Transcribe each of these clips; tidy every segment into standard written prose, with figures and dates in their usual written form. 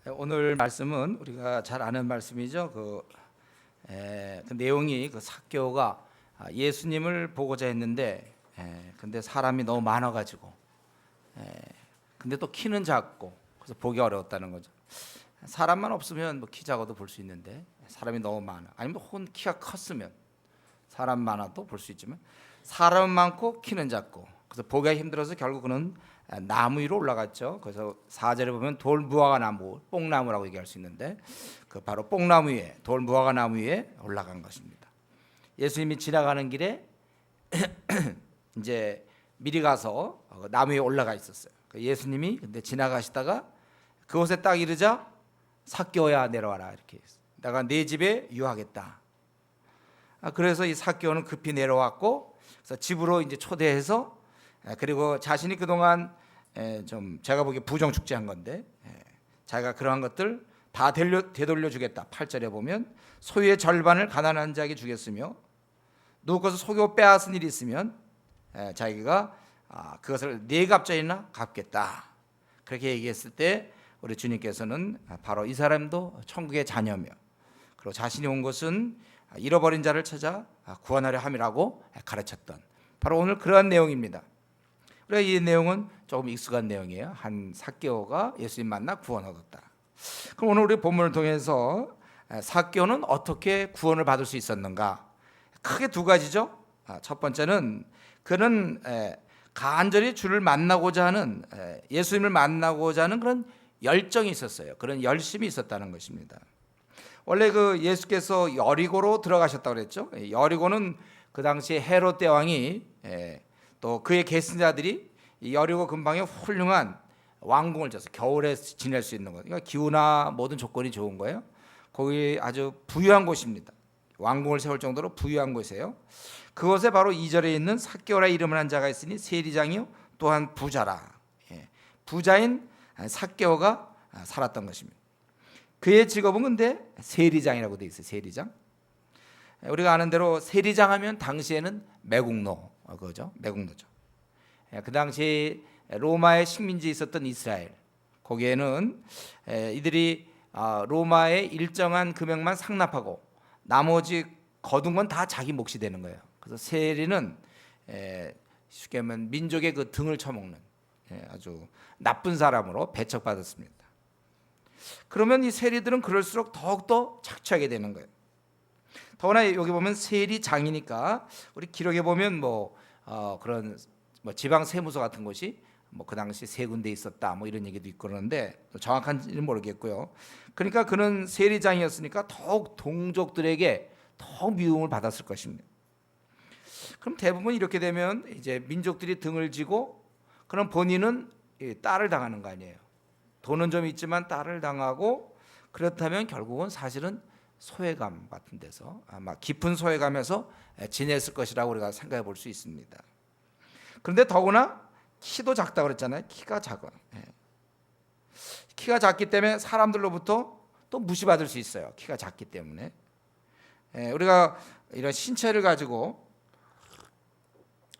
오늘 말씀은 우리가 잘 아는 말씀이죠. 그 내용이 그 삭개오가 예수님을 보고자 했는데, 근데 사람이 너무 많아가지고, 근데 또 키는 작고, 그래서 보기 어려웠다는 거죠. 사람만 없으면 뭐 키 작아도 볼 수 있는데 사람이 너무 많아. 아니면 혹은 키가 컸으면 사람 많아도 볼 수 있지만 사람 많고 키는 작고, 그래서 보기가 힘들어서 결국 그는 나무 위로 올라갔죠. 그래서 4절에 보면 돌무화과 나무, 뽕나무라고 얘기할 수 있는데 그 바로 뽕나무 위에, 돌무화과 나무 위에 올라간 것입니다. 예수님이 지나가는 길에 이제 미리 가서 나무 위에 올라가 있었어요. 예수님이 근데 지나가시다가 그곳에 딱 이르자 삭개오야 내려와라, 이렇게 했어요. 내가 네 집에 유하겠다. 그래서 이 삭개오는 급히 내려왔고, 그래서 집으로 이제 초대해서, 그리고 자신이 그동안 좀 제가 보기에 부정 축제한 건데, 자기가 그러한 것들 다 되돌려 주겠다. 8절에 보면 소유의 절반을 가난한 자에게 주겠으며 누구 것을 속여 빼앗은 일이 있으면 자기가 그것을 네 갑절이나 갚겠다. 그렇게 얘기했을 때 우리 주님께서는 바로 이 사람도 천국의 자녀며, 그리고 자신이 온 것은 잃어버린 자를 찾아 구원하려 함이라고 가르쳤던 바로 오늘 그러한 내용입니다. 우리가 이 내용은 조금 익숙한 내용이에요. 한 삭개오가 예수님 만나 구원 얻었다. 그럼 오늘 우리 본문을 통해서 삭개오는 어떻게 구원을 받을 수 있었는가? 크게 두 가지죠. 첫 번째는 그는 간절히 주를 만나고자 하는, 예수님을 만나고자 하는 그런 열정이 있었어요. 그런 열심이 있었다는 것입니다. 원래 그 예수께서 여리고로 들어가셨다고 그랬죠. 여리고는 그 당시에 헤롯 대왕이, 또 그의 계승자들이 여리고 근방에 훌륭한 왕궁을 져서 겨울에 지낼 수 있는 거, 그러니까 기후나 모든 조건이 좋은 거예요. 거기 아주 부유한 곳입니다. 왕궁을 세울 정도로 부유한 곳이에요. 그곳에 바로 2절에 있는 삭개오라 이름을 한 자가 있으니 세리장이요 또한 부자라. 부자인 삭개오가 살았던 것입니다. 그의 직업은 근데 세리장이라고 돼 있어요. 세리장. 우리가 아는 대로 세리장 하면 당시에는 매국노, 그거죠. 매국노죠. 그 당시 로마의 식민지에 있었던 이스라엘, 거기에는 이들이 로마의 일정한 금액만 상납하고 나머지 거둔 건 다 자기 몫이 되는 거예요. 그래서 세리는 쉽게 하면 민족의 그 등을 쳐먹는 아주 나쁜 사람으로 배척받았습니다. 그러면 이 세리들은 그럴수록 더욱더 착취하게 되는 거예요. 더구나 여기 보면 세리장이니까 우리 기록에 보면 그런 지방 세무서 같은 곳이 그 당시 세 군데 있었다 이런 얘기도 있고 그러는데 정확한지는 모르겠고요. 그러니까 그는 세리장이었으니까 더욱 동족들에게 더욱 미움을 받았을 것입니다. 그럼 대부분 이렇게 되면 이제 민족들이 등을 지고, 그럼 본인은 딸을 당하는 거 아니에요. 돈은 좀 있지만 딸을 당하고, 그렇다면 결국은 사실은 소외감 같은 데서, 아마 깊은 소외감에서 지냈을 것이라고 우리가 생각해 볼 수 있습니다. 그런데 더구나 키도 작다고 그랬잖아요. 키가 작아. 키가 작기 때문에 사람들로부터 또 무시받을 수 있어요. 키가 작기 때문에. 우리가 이런 신체를 가지고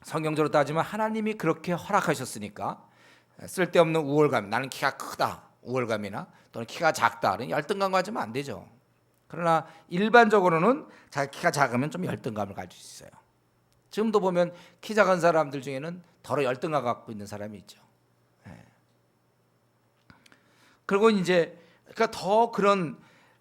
성경적으로 따지면 하나님이 그렇게 허락하셨으니까 쓸데없는 우월감, 나는 키가 크다 우월감이나 또는 키가 작다 이런 열등감 가지면 안 되죠. 그러나 일반적으로는 자기 키가 작으면 좀 열등감을 가질 수 있어요. 지금도 보면 키 작은 사람들 중에는 더러 열등감 갖고 있는 사람이 있죠. 그리고 이제 그러니까 더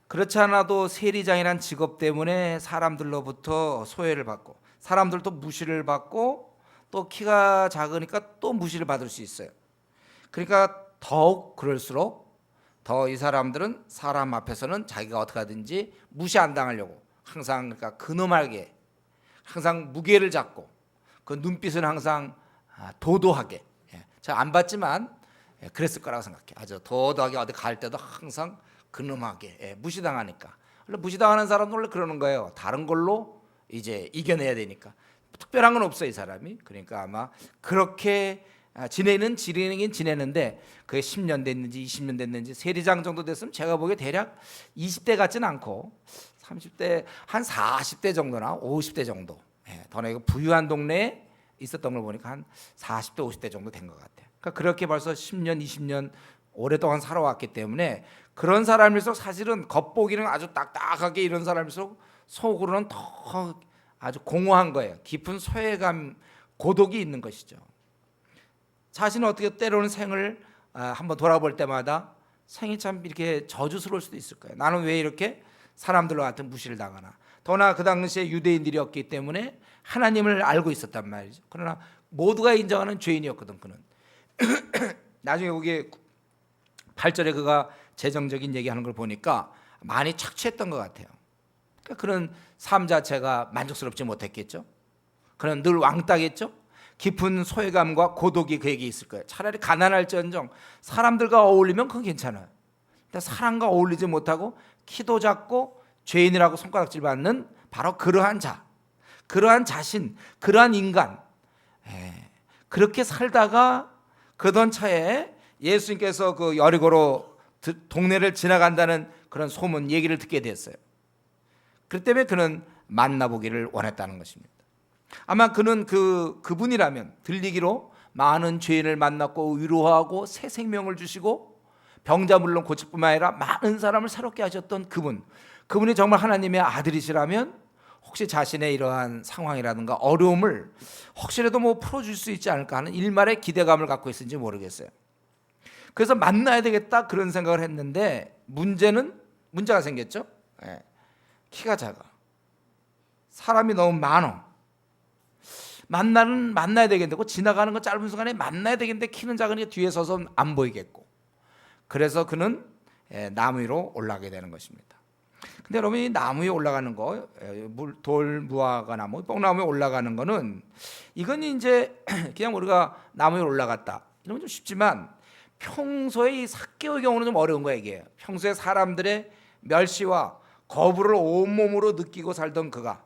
그렇지 않아도 세리장이란 직업 때문에 사람들로부터 소외를 받고, 사람들도 무시를 받고, 또 키가 작으니까 또 무시를 받을 수 있어요. 그러니까 더욱 그럴수록 더 이 사람들은 사람 앞에서는 자기가 어떻게 하든지 무시 안 당하려고 항상, 그러니까 근엄하게 항상 무게를 잡고, 그 눈빛은 항상 도도하게, 제가 안 봤지만 그랬을 거라고 생각해요. 아주 도도하게 어디 갈 때도 항상 근엄하게, 무시당하니까. 원래 무시당하는 사람은 원래 그러는 거예요. 다른 걸로 이제 이겨내야 되니까. 특별한 건 없어요, 이 사람이. 그러니까 아마 그렇게 지내긴 지내는데 그게 10년 됐는지 20년 됐는지, 세리장 정도 됐으면 제가 보기에 대략 20대 같지는 않고 30대, 한 40대 정도나 50대 정도, 더 내가 부유한 동네에 있었던 걸 보니까 한 40대 50대 정도 된 것 같아요. 그러니까 그렇게 벌써 10년 20년 오랫동안 살아왔기 때문에 그런 사람일수록 사실은 겉보기는 아주 딱딱하게 이런 사람일수록 속으로는 더 아주 공허한 거예요. 깊은 소외감, 고독이 있는 것이죠. 자신은 어떻게 때로는 생을 한번 돌아볼 때마다 생이 참 이렇게 저주스러울 수도 있을 거예요. 나는 왜 이렇게 사람들과 같은 무시를 당하나. 더나 그 당시에 유대인들이었기 때문에 하나님을 알고 있었단 말이죠. 그러나 모두가 인정하는 죄인이었거든 그는. 나중에 거기에 8절에 그가 재정적인 얘기하는 걸 보니까 많이 착취했던 것 같아요. 그러니까 그런 삶 자체가 만족스럽지 못했겠죠. 그는 늘 왕따겠죠. 깊은 소외감과 고독이 그에게 있을 거예요. 차라리 가난할지언정 사람들과 어울리면 그건 괜찮아요. 근데 사람과 어울리지 못하고 키도 작고 죄인이라고 손가락질 받는 바로 그러한 자, 그러한 자신, 그러한 인간, 그렇게 살다가 그던 차에 예수님께서 그 여리고로 동네를 지나간다는 그런 소문 얘기를 듣게 됐어요. 그렇기 때문에 그는 만나보기를 원했다는 것입니다. 아마 그는 그분이라면 들리기로 많은 죄인을 만났고 위로하고 새 생명을 주시고 병자 물론 고칠 뿐만 아니라 많은 사람을 새롭게 하셨던 그분이 정말 하나님의 아들이시라면 혹시 자신의 이러한 상황이라든가 어려움을 혹시라도 뭐 풀어줄 수 있지 않을까 하는 일말의 기대감을 갖고 있었는지 모르겠어요. 그래서 만나야 되겠다 그런 생각을 했는데 문제가 생겼죠. 키가 작아. 사람이 너무 많어. 만나야 되겠는데 지나가는 건 짧은 순간에 만나야 되겠는데 키는 작으니까 뒤에 서서 안 보이겠고. 그래서 그는 나무 위로 올라가게 되는 것입니다. 근데 여러분 이 나무 위에 올라가는 거, 돌 무화과 나무, 뽕나무 위에 올라가는 거는 이건 이제 그냥 우리가 나무 위에 올라갔다 이러면 좀 쉽지만 평소에 이 삭개오의 경우는 좀 어려운 거예요. 이게 평소에 사람들의 멸시와 거부를 온몸으로 느끼고 살던 그가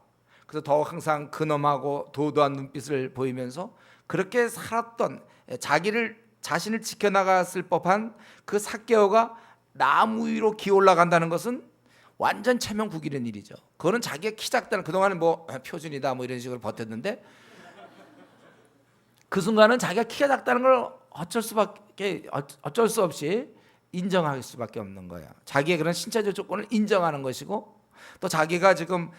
그래서 더 항상 근엄하고 도도한 눈빛을 보이면서 그렇게 살았던 자신을 지켜나갔을 법한 그 삭개오가 나무 위로 기어 올라간다는 것은 완전 체면국이라는 일이죠. 그거는 자기가 키 작다는 그동안은 뭐 표준이다 뭐 이런 식으로 버텼는데 그 순간은 자기가 키가 작다는 걸 어쩔 수 없이 인정할 수밖에 없는 거예요. 자기의 그런 신체적 조건을 인정하는 것이고 또 자기가 지금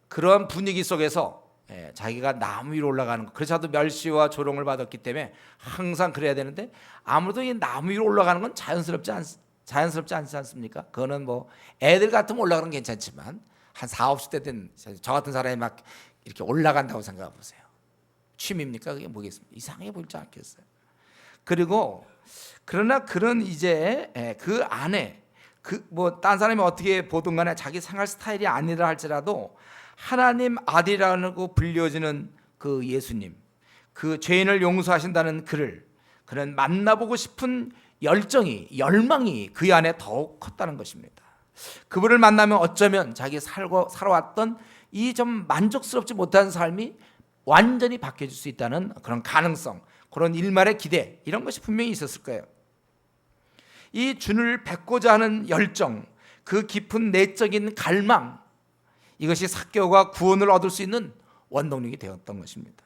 그런 분위기 속에서 자기가 나무 위로 올라가는 거 그래서도 멸시와 조롱을 받았기 때문에 항상 그래야 되는데 아무래도 이 나무 위로 올라가는 건 자연스럽지 않지 않습니까? 그거는 뭐 애들 같으면 올라가는 건 괜찮지만 한 40, 50대 된 저 같은 사람이 막 이렇게 올라간다고 생각해 보세요. 취미입니까? 그게 뭐겠습니까? 이상해 보이지 않겠어요? 그리고 그러나 그런 이제 그 안에 뭐 딴 사람이 어떻게 보든 간에 자기 생활 스타일이 아니라 할지라도 하나님 아들이라고 불려지는 그 예수님, 그 죄인을 용서하신다는 그는 만나보고 싶은 열망이 그 안에 더욱 컸다는 것입니다. 그분을 만나면 어쩌면 자기 살아왔던 이 좀 만족스럽지 못한 삶이 완전히 바뀌어질 수 있다는 그런 가능성, 그런 일말의 기대 이런 것이 분명히 있었을 거예요. 이 주를 뵙고자 하는 열정, 그 깊은 내적인 갈망, 이것이 삭개오가 구원을 얻을 수 있는 원동력이 되었던 것입니다.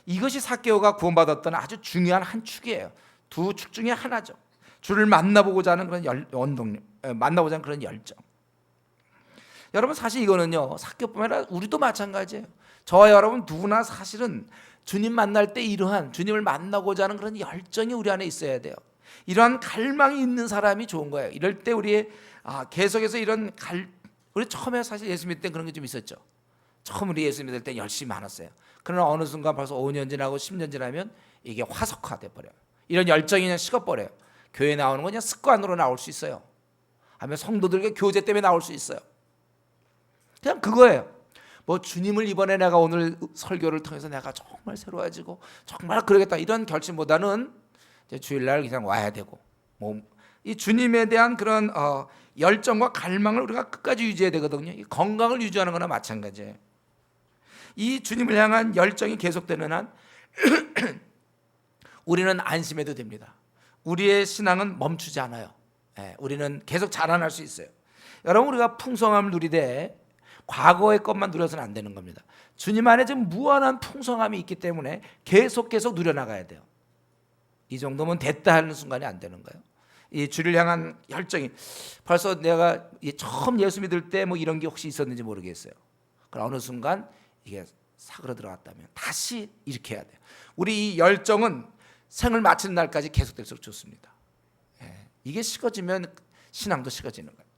이것이 삭개오가 구원받았던 아주 중요한 한 축이에요. 두 축 중에 하나죠. 주를 만나보고자 하는 그런 원동력, 만나보자 하는 그런 열정. 여러분 사실 이거는요 삭개오뿐만 아니라 우리도 마찬가지예요. 저와 여러분 누구나 사실은 주님 만날 때 이러한 주님을 만나고자 하는 그런 열정이 우리 안에 있어야 돼요. 이러한 갈망이 있는 사람이 좋은 거예요. 이럴 때 우리의 계속해서 우리 처음에 사실 예수 믿을 때 그런 게 좀 있었죠. 처음 우리 예수 믿을 때 열심히 많았어요. 그러나 어느 순간 벌써 5년 지나고 10년 지나면 이게 화석화돼 버려요. 이런 열정이 그냥 식어버려요. 교회 나오는 건 그냥 습관으로 나올 수 있어요. 아니면 성도들에게 교제 때문에 나올 수 있어요. 그냥 그거예요. 뭐 주님을 이번에 내가 오늘 설교를 통해서 내가 정말 새로워지고 정말 그러겠다 이런 결심보다는 이제 주일날 그냥 와야 되고 이 주님에 대한 그런 열정과 갈망을 우리가 끝까지 유지해야 되거든요. 이 건강을 유지하는 거나 마찬가지예요. 이 주님을 향한 열정이 계속되는 한 우리는 안심해도 됩니다. 우리의 신앙은 멈추지 않아요. 우리는 계속 자라날 수 있어요. 여러분 우리가 풍성함을 누리되 과거의 것만 누려서는 안 되는 겁니다. 주님 안에 지금 무한한 풍성함이 있기 때문에 계속 누려나가야 돼요. 이 정도면 됐다 하는 순간이 안 되는 거예요. 이 주를 향한 열정이 벌써 내가 처음 예수 믿을 때 뭐 이런 게 혹시 있었는지 모르겠어요. 그러나 어느 순간 이게 사그러 들어갔다면 다시 이렇게 해야 돼요. 우리 이 열정은 생을 마치는 날까지 계속될수록 좋습니다. 이게 식어지면 신앙도 식어지는 거예요.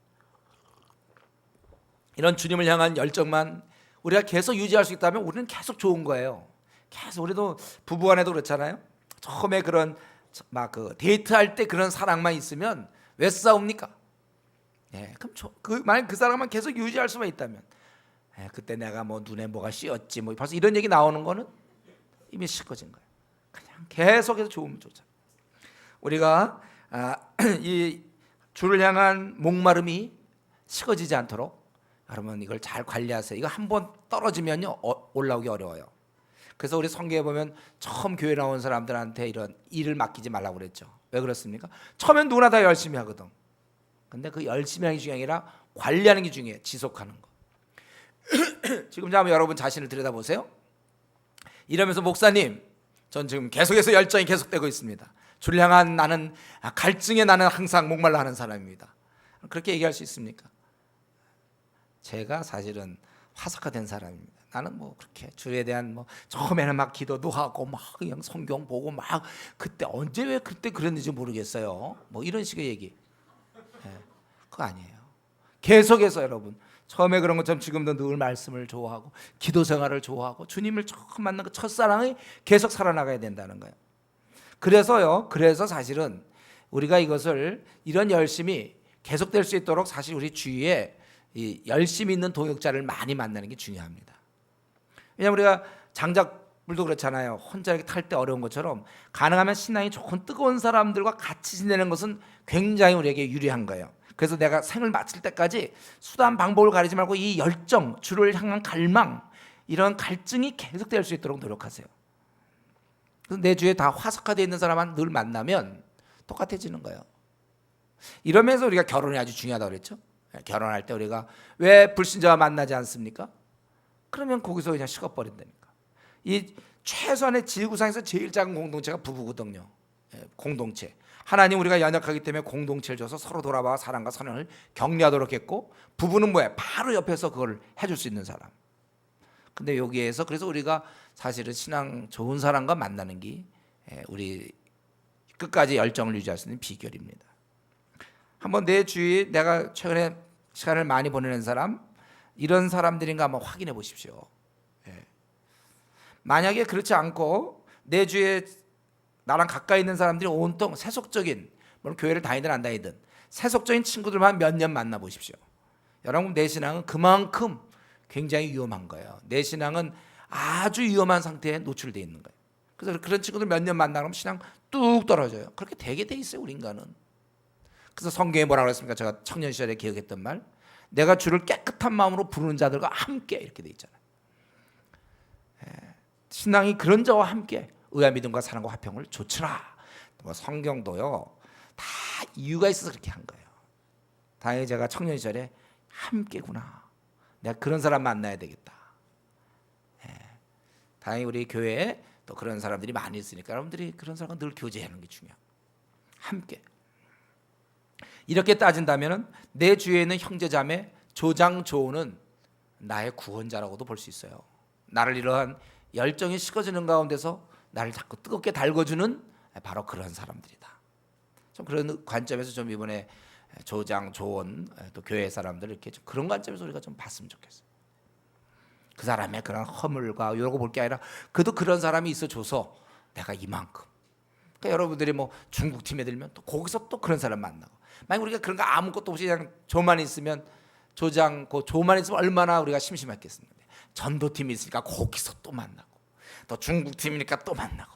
이런 주님을 향한 열정만 우리가 계속 유지할 수 있다면 우리는 계속 좋은 거예요. 계속 우리도 부부간에도 그렇잖아요. 처음에 그런 막 그 데이트할 때 그런 사랑만 있으면 왜 싸웁니까? 그럼 만약 그 사랑만 계속 유지할 수만 있다면, 그때 내가 뭐 눈에 뭐가 씌었지 뭐 벌써 이런 얘기 나오는 거는 이미 식어진 거예요. 그냥 계속해서 좋으면 좋잖아요. 우리가 이 주를 향한 목마름이 식어지지 않도록 여러분 이걸 잘 관리하세요. 이거 한번 떨어지면요 올라오기 어려워요. 그래서 우리 성경에 보면 처음 교회 나온 사람들한테 이런 일을 맡기지 말라고 그랬죠. 왜 그렇습니까? 처음엔 누구나 다 열심히 하거든. 근데 그 열심히 하는 게 중요한 게 아니라 관리하는 게 중요해요. 지속하는 거. 지금 한번 여러분 자신을 들여다보세요. 이러면서 목사님, 전 지금 계속해서 열정이 계속되고 있습니다. 주를 향한 나는 갈증에 나는 항상 목말라 하는 사람입니다. 그렇게 얘기할 수 있습니까? 제가 사실은 화석화된 사람입니다. 나는 뭐 그렇게 주에 대한 뭐 처음에는 막 기도도 하고 막 그냥 성경 보고 막 그때 언제 왜 그때 그랬는지 모르겠어요. 뭐 이런 식의 얘기. 그거 아니에요. 계속해서 여러분 처음에 그런 것처럼 지금도 늘 말씀을 좋아하고 기도 생활을 좋아하고 주님을 처음 만난 그 첫사랑이 계속 살아나가야 된다는 거예요. 그래서 사실은 우리가 이것을 이런 열심이 계속될 수 있도록 사실 우리 주위에 이 열심히 있는 동역자를 많이 만나는 게 중요합니다. 왜냐하면 우리가 장작불도 그렇잖아요. 혼자 이렇게 탈 때 어려운 것처럼 가능하면 신앙이 좋은 뜨거운 사람들과 같이 지내는 것은 굉장히 우리에게 유리한 거예요. 그래서 내가 생을 마칠 때까지 수단 방법을 가리지 말고 이 열정, 주를 향한 갈망, 이런 갈증이 계속될 수 있도록 노력하세요. 그래서 내 주위에 다 화석화되어 있는 사람만 늘 만나면 똑같아지는 거예요. 이러면서 우리가 결혼이 아주 중요하다고 그랬죠. 결혼할 때 우리가 왜 불신자와 만나지 않습니까? 그러면 거기서 그냥 식어버린다니까. 이 최소한의 지구상에서 제일 작은 공동체가 부부거든요. 공동체. 하나님 우리가 연약하기 때문에 공동체를 줘서 서로 돌아봐 사랑과 선행을 격려하도록 했고, 부부는 뭐야? 바로 옆에서 그걸 해줄 수 있는 사람. 근데 여기에서 그래서 우리가 사실은 신앙 좋은 사람과 만나는 게 우리 끝까지 열정을 유지할 수 있는 비결입니다. 한번 내 주위에 내가 최근에 시간을 많이 보내는 사람, 이런 사람들인가 한번 확인해 보십시오. 만약에 그렇지 않고 내 주위에 나랑 가까이 있는 사람들이 온통 세속적인, 물론 교회를 다니든 안 다니든 세속적인 친구들만 몇 년 만나 보십시오. 여러분 내 신앙은 그만큼 굉장히 위험한 거예요. 내 신앙은 아주 위험한 상태에 노출되어 있는 거예요. 그래서 그런 친구들 몇 년 만나면 신앙 뚝 떨어져요. 그렇게 되게 돼 있어요, 우리 인간은. 그래서 성경에 뭐라고 그랬습니까? 제가 청년 시절에 기억했던 말, 내가 주를 깨끗한 마음으로 부르는 자들과 함께, 이렇게 돼 있잖아요. 신앙이 그런 자와 함께 의와 믿음과 사랑과 화평을 조치라. 뭐 성경도요 다 이유가 있어서 그렇게 한 거예요. 다행히 제가 청년 시절에 함께구나, 내가 그런 사람 만나야 되겠다. 다행히 우리 교회에 또 그런 사람들이 많이 있으니까 여러분들이 그런 사람과 늘 교제하는 게 중요해요. 함께. 이렇게 따진다면 내 주위에 있는 형제자매 조장조는 나의 구원자라고도 볼 수 있어요. 나를 이러한 열정이 식어지는 가운데서 나를 자꾸 뜨겁게 달궈주는 바로 그런 사람들이다. 좀 그런 관점에서 좀 이번에 조장, 조원, 또 교회 사람들 이렇게 좀 그런 관점에서 우리가 좀 봤으면 좋겠어요. 그 사람의 그런 허물과 이런 거 볼 게 아니라 그래도 그런 사람이 있어줘서 내가 이만큼. 그러니까 여러분들이 뭐 중국 팀에 들면 또 거기서 또 그런 사람 만나고, 만약 우리가 그런 거 아무것도 없이 그냥 조만 있으면 조만 있으면 얼마나 우리가 심심했겠습니까? 전도팀이 있으니까 거기서 또 만나고, 또 중국팀이니까 또 만나고,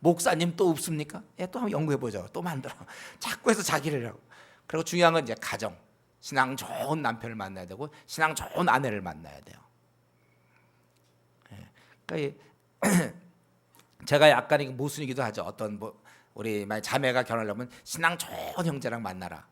목사님 또 없습니까? 또 한번 연구해보자. 또 만들어. 자꾸 해서 자기를 하고. 그리고 중요한 건 이제 가정, 신앙 좋은 남편을 만나야 되고 신앙 좋은 아내를 만나야 돼요. 그러니까 제가 약간 이거 모순이기도 하죠. 어떤 뭐 우리 만약 자매가 결혼하려면 신앙 좋은 형제랑 만나라.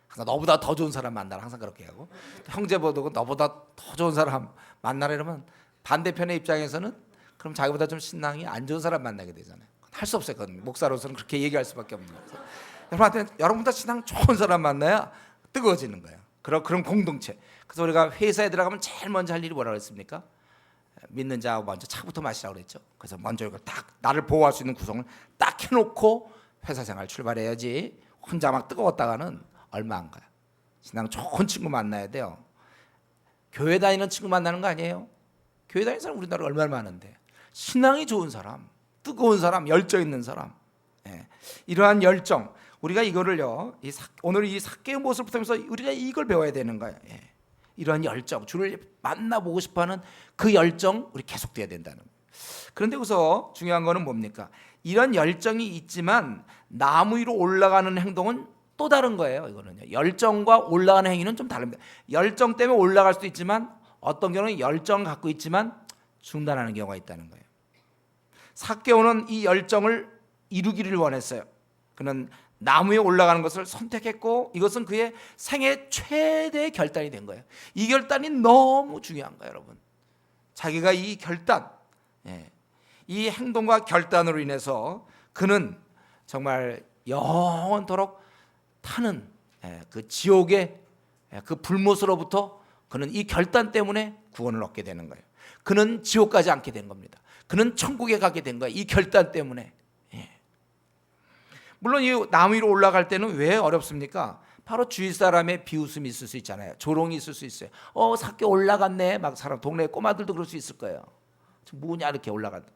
항상 너보다 더 좋은 사람 만나라. 항상 그렇게 하고, 형제 보고 너보다 더 좋은 사람 만나라 이러면 반대편의 입장에서는 그럼 자기보다 좀 신앙이 안 좋은 사람 만나게 되잖아요. 할 수 없었거든요. 목사로서는 그렇게 얘기할 수밖에 없는 거예요. 여러분한테 신앙 좋은 사람 만나야 뜨거워지는 거예요. 그런 공동체. 그래서 우리가 회사에 들어가면 제일 먼저 할 일이 뭐라고 했습니까? 믿는 자하고 먼저 차부터 마시라고 그랬죠. 그래서 먼저 이걸 딱 나를 보호할 수 있는 구성을 딱 해놓고 회사 생활 출발해야지. 혼자 막 뜨거웠다가는 얼마 안 가요. 신앙 좋은 친구 만나야 돼요. 교회 다니는 친구 만나는 거 아니에요? 교회 다니는 사람 우리나라에 얼마나 많은데. 신앙이 좋은 사람, 뜨거운 사람, 열정 있는 사람. 이러한 열정, 우리가 이거를요, 오늘 이 삭개의 모습을 보면서 우리가 이걸 배워야 되는 거예요. 이러한 열정, 주를 만나보고 싶어하는 그 열정, 우리 계속돼야 된다는 거예요. 그런데 여기서 중요한 거는 뭡니까? 이런 열정이 있지만 나무 위로 올라가는 행동은 또 다른 거예요. 이거는요, 열정과 올라가는 행위는 좀 다릅니다. 열정 때문에 올라갈 수도 있지만 어떤 경우는 열정 갖고 있지만 중단하는 경우가 있다는 거예요. 삭개오는 이 열정을 이루기를 원했어요. 그는 나무 위에 올라가는 것을 선택했고 이것은 그의 생애 최대의 결단이 된 거예요. 이 결단이 너무 중요한 거예요, 여러분. 자기가 이 결단, 이 행동과 결단으로 인해서 그는 정말 영원토록 타는 그 지옥의 그 불못으로부터 그는 이 결단 때문에 구원을 얻게 되는 거예요. 그는 지옥 가지 않게 된 겁니다. 그는 천국에 가게 된 거예요. 이 결단 때문에. 물론 이 나무 위로 올라갈 때는 왜 어렵습니까? 바로 주위 사람의 비웃음이 있을 수 있잖아요. 조롱이 있을 수 있어요. 삭개 올라갔네. 막 사람 동네 꼬마들도 그럴 수 있을 거예요. 뭐냐 이렇게 올라간다.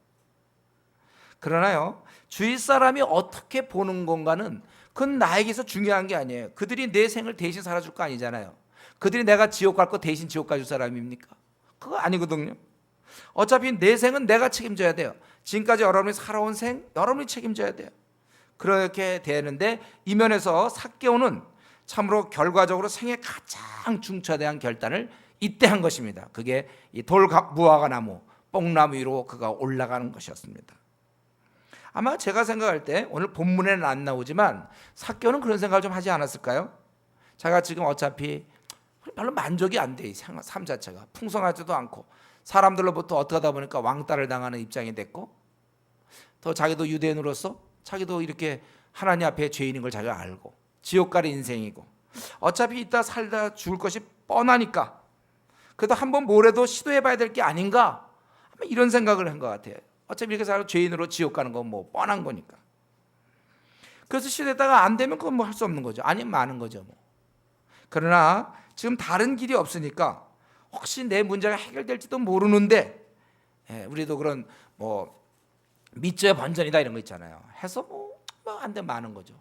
그러나요, 주위 사람이 어떻게 보는 건가는 그건 나에게서 중요한 게 아니에요. 그들이 내 생을 대신 살아줄 거 아니잖아요. 그들이 내가 지옥 갈 거 대신 지옥 가줄 사람입니까? 그거 아니거든요. 어차피 내 생은 내가 책임져야 돼요. 지금까지 여러분이 살아온 생 여러분이 책임져야 돼요. 그렇게 되는데 이 면에서 삭개오는 참으로 결과적으로 생애 가장 중차대한 결단을 이때 한 것입니다. 그게 이 무화과 나무, 뽕나무 위로 그가 올라가는 것이었습니다. 아마 제가 생각할 때 오늘 본문에는 안 나오지만 삭개오는 그런 생각을 좀 하지 않았을까요? 자기가 지금 어차피 별로 만족이 안 돼, 이 삶 자체가 풍성하지도 않고 사람들로부터 어떻게 하다 보니까 왕따를 당하는 입장이 됐고 또 자기도 유대인으로서 자기도 이렇게 하나님 앞에 죄인인 걸 자기가 알고 지옥 갈 인생이고 어차피 이따 살다 죽을 것이 뻔하니까 그래도 한번 뭐래도 시도해봐야 될 게 아닌가 이런 생각을 한 것 같아요. 어차피 이렇게 살아 죄인으로 지옥 가는 건 뭐 뻔한 거니까. 그래서 시도했다가 안 되면 그건 뭐 할 수 없는 거죠. 아니면 마는 거죠 뭐. 그러나 지금 다른 길이 없으니까 혹시 내 문제가 해결될지도 모르는데 우리도 그런 뭐 밑죄 번전이다 이런 거 있잖아요. 해서 뭐 안 되면 마는 거죠.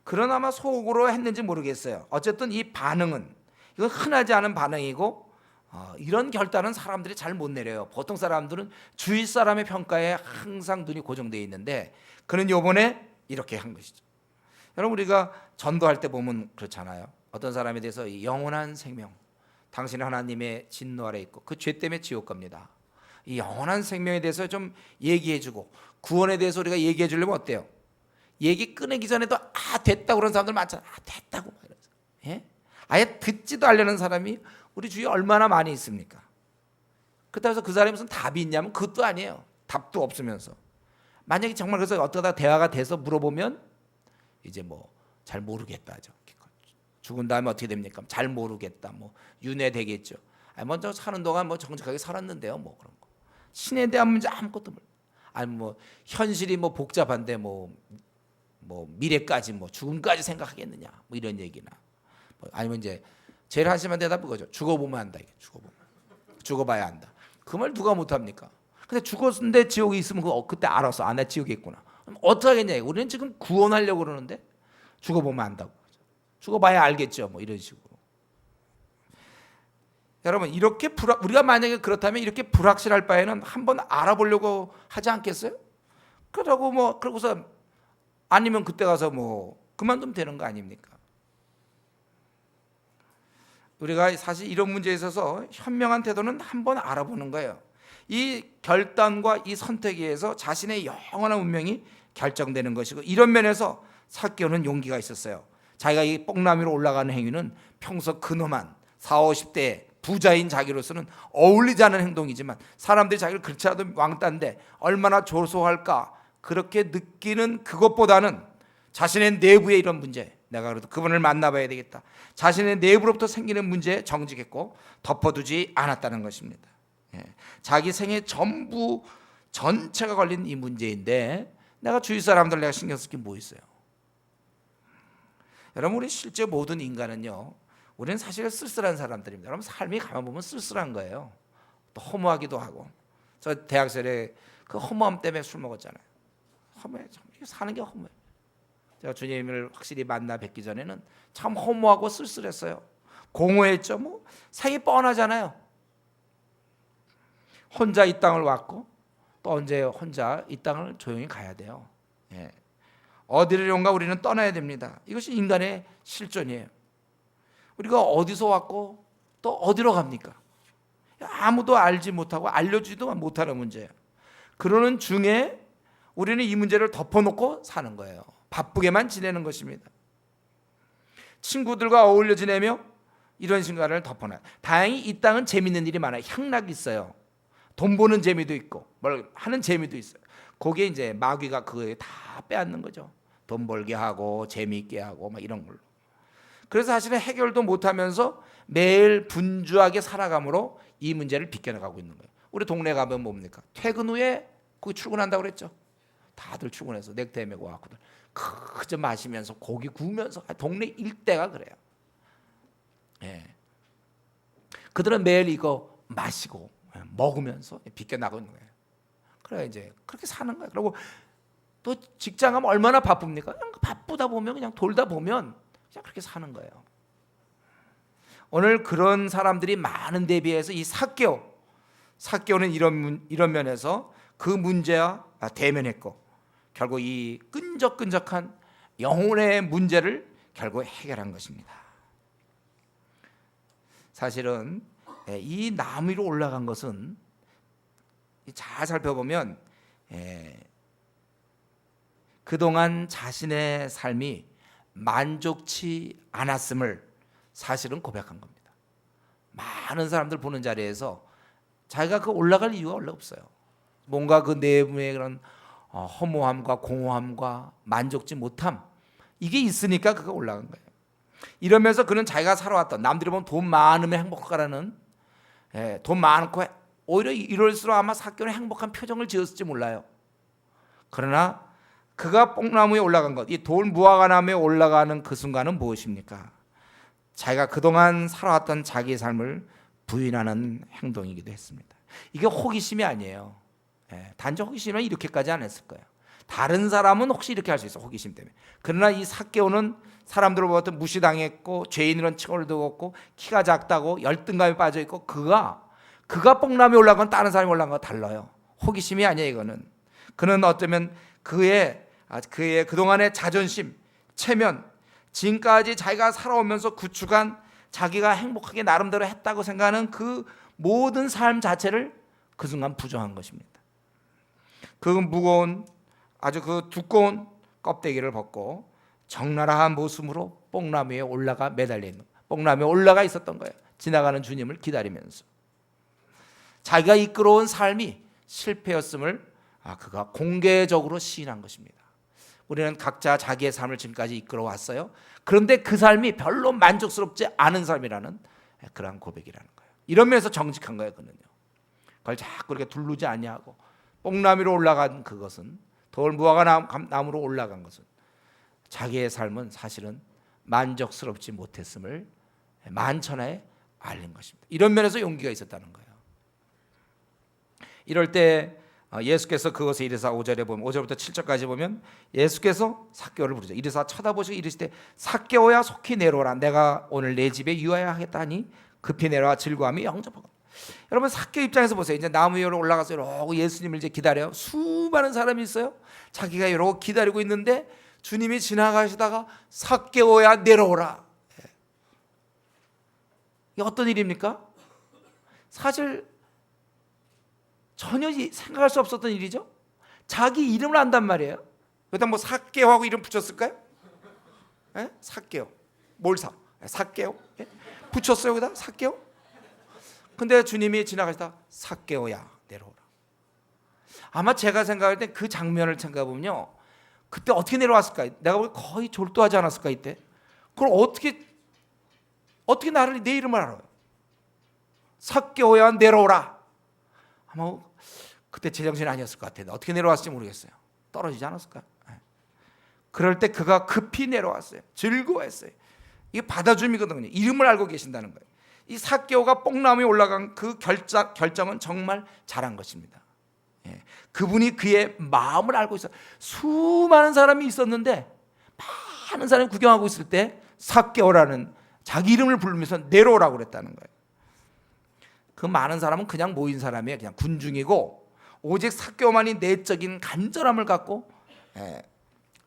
그러나 아마 속으로 했는지 모르겠어요. 어쨌든 이 반응은 이건 흔하지 않은 반응이고 이런 결단은 사람들이 잘 못 내려요. 보통 사람들은 주위 사람의 평가에 항상 눈이 고정되어 있는데 그는 이번에 이렇게 한 것이죠. 여러분 우리가 전도할 때 보면 그렇잖아요. 어떤 사람에 대해서 이 영원한 생명, 당신은 하나님의 진노 아래 있고 그 죄 때문에 지옥 갑니다. 이 영원한 생명에 대해서 좀 얘기해주고 구원에 대해서 우리가 얘기해 주려면 어때요? 얘기 꺼내기 전에도 됐다고 그런 사람들 많잖아요. 됐다고 말해서. 아예 듣지도 않으려는 사람이 우리 주위에 얼마나 많이 있습니까? 그렇다고 해서 그 사람이 무슨 답이 있냐면 그것도 아니에요. 답도 없으면서 만약에 정말 그래서 어쩌다 대화가 돼서 물어보면 이제 뭐 잘 모르겠다 하죠. 죽은 다음에 어떻게 됩니까? 잘 모르겠다. 뭐 윤회되겠죠. 먼저 사는 동안 뭐 정직하게 살았는데요. 뭐 그런 거. 신에 대한 문제 아무것도 몰라. 아니 뭐 현실이 뭐 복잡한데 뭐 미래까지 뭐 죽음까지 생각하겠느냐. 뭐 이런 얘기나. 아니면 이제 제일 한심한 대답은 그거죠. 죽어보면 안다. 이게 죽어봐야 안다. 그 말 누가 못합니까? 근데 죽었는데 지옥에 있으면 그때 알아서 내 지옥에 있구나. 어떻게 하겠냐. 우리는 지금 구원하려고 그러는데 죽어보면 안다고. 죽어봐야 알겠죠. 뭐 이런 식으로. 여러분 이렇게 우리가 만약에 그렇다면 이렇게 불확실할 바에는 한번 알아보려고 하지 않겠어요? 그러고서 아니면 그때 가서 뭐 그만두면 되는 거 아닙니까? 우리가 사실 이런 문제에 있어서 현명한 태도는 한번 알아보는 거예요. 이 결단과 이 선택에 의해서 자신의 영원한 운명이 결정되는 것이고 이런 면에서 삭개오는 용기가 있었어요. 자기가 이 뽕나무로 올라가는 행위는 평소 근엄한 40, 50대에 부자인 자기로서는 어울리지 않은 행동이지만 사람들이 자기를 그렇지 않아도 왕따인데 얼마나 조소할까 그렇게 느끼는 그것보다는 자신의 내부의 이런 문제, 내가 그래도 그분을 만나봐야 되겠다, 자신의 내부로부터 생기는 문제에 정직했고 덮어두지 않았다는 것입니다. 자기 생애 전부 전체가 걸린 이 문제인데 내가 주위 사람들 내가 신경 쓸 게 뭐 있어요? 여러분, 우리 실제 모든 인간은요, 우리는 사실 쓸쓸한 사람들입니다. 여러분, 삶이 가만 보면 쓸쓸한 거예요. 또 허무하기도 하고. 저 대학 시절에 그 허무함 때문에 술 먹었잖아요. 허무해, 참 사는 게 허무해. 제가 주님을 확실히 만나 뵙기 전에는 참 허무하고 쓸쓸했어요. 공허했죠. 뭐 생이 뻔하잖아요. 혼자 이 땅을 왔고 또 언제 혼자 이 땅을 조용히 가야 돼요. 어디론가 우리는 떠나야 됩니다. 이것이 인간의 실존이에요. 우리가 어디서 왔고 또 어디로 갑니까? 아무도 알지 못하고 알려주지도 못하는 문제예요. 그러는 중에 우리는 이 문제를 덮어놓고 사는 거예요. 바쁘게만 지내는 것입니다. 친구들과 어울려 지내며 이런 시간을 덮어놔요. 다행히 이 땅은 재밌는 일이 많아요. 향락이 있어요. 돈 버는 재미도 있고 뭘 하는 재미도 있어요. 거기에 이제 마귀가 그거에 다 빼앗는 거죠. 돈 벌게 하고 재미있게 하고 막 이런 걸로. 그래서 사실은 해결도 못하면서 매일 분주하게 살아감으로 이 문제를 비껴나가고 있는 거예요. 우리 동네 가면 뭡니까? 퇴근 후에 거기 출근한다고 그랬죠. 다들 출근해서 넥타이 메고 왔거든. 그저 마시면서 고기 구우면서 동네 일대가 그래요. 그들은 매일 이거 마시고 먹으면서 비껴나가고 있는 거예요. 그래 이제 그렇게 사는 거예요. 그리고 또 직장 가면 얼마나 바쁩니까? 그냥 바쁘다 보면 그냥 돌다 보면 그냥 그렇게 사는 거예요. 오늘 그런 사람들이 많은 데 비해서 이 삭개오는 이런 면에서 그 문제와 대면했고 결국 이 끈적끈적한 영혼의 문제를 결국 해결한 것입니다. 사실은 이 나무 위로 올라간 것은 잘 살펴보면 그동안 자신의 삶이 만족치 않았음을 사실은 고백한 겁니다. 많은 사람들 보는 자리에서 자기가 그 올라갈 이유가 원래 없어요. 뭔가 그 내부의 그런 허무함과 공허함과 만족지 못함 이게 있으니까 그가 올라간 거예요. 이러면서 그는 자기가 살아왔던 남들이 보면 돈 많으면 행복하라는 돈 많고 오히려 이럴수록 아마 삭개오는 행복한 표정을 지었을지 몰라요. 그러나 그가 뽕나무에 올라간 것, 이 돌 무화과나무에 올라가는 그 순간은 무엇입니까? 자기가 그동안 살아왔던 자기의 삶을 부인하는 행동이기도 했습니다. 이게 호기심이 아니에요. 단지 호기심은 이렇게까지 안 했을 거예요. 다른 사람은 혹시 이렇게 할 수 있어, 호기심 때문에. 그러나 이 삭개오는 사람들로부터 무시당했고 죄인이라는 칭호를 듣고 키가 작다고 열등감에 빠져 있고 그가 뽕나무에 올라간 건 다른 사람이 올라간 거 달라요. 호기심이 아니에요. 이거는 그는 어쩌면 그의 그동안의 자존심, 체면, 지금까지 자기가 살아오면서 구축한 자기가 행복하게 나름대로 했다고 생각하는 그 모든 삶 자체를 그 순간 부정한 것입니다. 그 무거운 아주 그 두꺼운 껍데기를 벗고 적나라한 모습으로 뽕나무에 올라가 매달려 있는, 뽕나무에 올라가 있었던 거예요. 지나가는 주님을 기다리면서 자기가 이끌어온 삶이 실패였음을 그가 공개적으로 시인한 것입니다. 우리는 각자 자기의 삶을 지금까지 이끌어왔어요. 그런데 그 삶이 별로 만족스럽지 않은 삶이라는 그러한 고백이라는 거예요. 이런 면에서 정직한 거예요. 그는요. 그걸 자꾸 이렇게 두르지 아니하고 뽕나무로 올라간 그것은, 돌 무화과 나무로 올라간 것은 자기의 삶은 사실은 만족스럽지 못했음을 만천하에 알린 것입니다. 이런 면에서 용기가 있었다는 거예요. 이럴 때 예수께서 그것에 이르사 5절에 보면 5절부터 7절까지 보면 예수께서 삭개오를 부르죠. 이르사 쳐다보시고 이르시되 삭개오야 속히 내려오라. 내가 오늘 내 집에 유하여 하겠다 하니 급히 내려와 즐거움이 영접하고. 여러분 삭개오 입장에서 보세요. 이제 나무 위로 올라가서 이러고 예수님을 이제 기다려요. 수많은 사람이 있어요. 자기가 이러고 기다리고 있는데 주님이 지나가시다가 삭개오야 내려오라. 이게 어떤 일입니까? 사실 전혀 생각할 수 없었던 일이죠. 자기 이름을 안단 말이에요. 그다음 뭐 삭개오하고 이름 붙였을까요? 삭개오. 뭘 사? 삭개오? 붙였어요, 그다음 삭개오? 근데 주님이 지나가시다 삭개오야 내려오라. 아마 제가 생각할 때 그 장면을 생각해 보면요, 그때 어떻게 내려왔을까? 내가 보기 거의 졸도하지 않았을까 이때? 그걸 어떻게 나를 내 이름을 알아요? 삭개오야 내려오라. 아마 그때 제정신이 아니었을 것 같아요. 어떻게 내려왔을지 모르겠어요. 떨어지지 않았을까? 그럴 때 그가 급히 내려왔어요. 즐거워했어요. 이게 받아줌이거든요. 이름을 알고 계신다는 거예요. 이 삭개오가 뽕나무에 올라간 그 결정은 정말 잘한 것입니다. 그분이 그의 마음을 알고 있어요. 수많은 사람이 있었는데 많은 사람이 구경하고 있을 때 삭개오라는 자기 이름을 부르면서 내려오라고 그랬다는 거예요. 그 많은 사람은 그냥 모인 사람이에요. 그냥 군중이고, 오직 삭개오만이 내적인 간절함을 갖고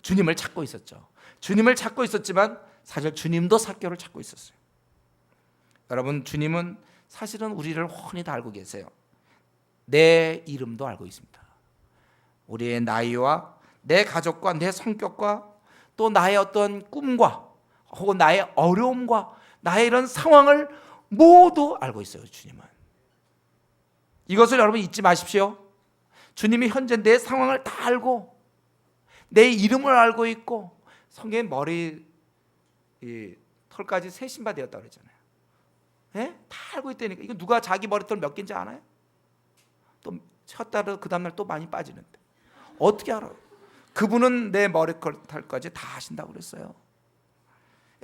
주님을 찾고 있었죠. 주님을 찾고 있었지만 사실 주님도 삭개오를 찾고 있었어요. 여러분, 주님은 사실은 우리를 훤히 다 알고 계세요. 내 이름도 알고 있습니다. 우리의 나이와 내 가족과 내 성격과 또 나의 어떤 꿈과 혹은 나의 어려움과 나의 이런 상황을 모두 알고 있어요. 주님은. 이것을 여러분 잊지 마십시오. 주님이 현재 내 상황을 다 알고 내 이름을 알고 있고, 성경에 머리 털까지 새 신바 되었다고 그랬잖아요. 다 알고 있다니까. 이거 누가 자기 머리털 몇 개인지 아나요? 또 쉬었다가 그 다음날 또 많이 빠지는데 어떻게 알아요? 그분은 내 머리털까지 다 아신다고 그랬어요.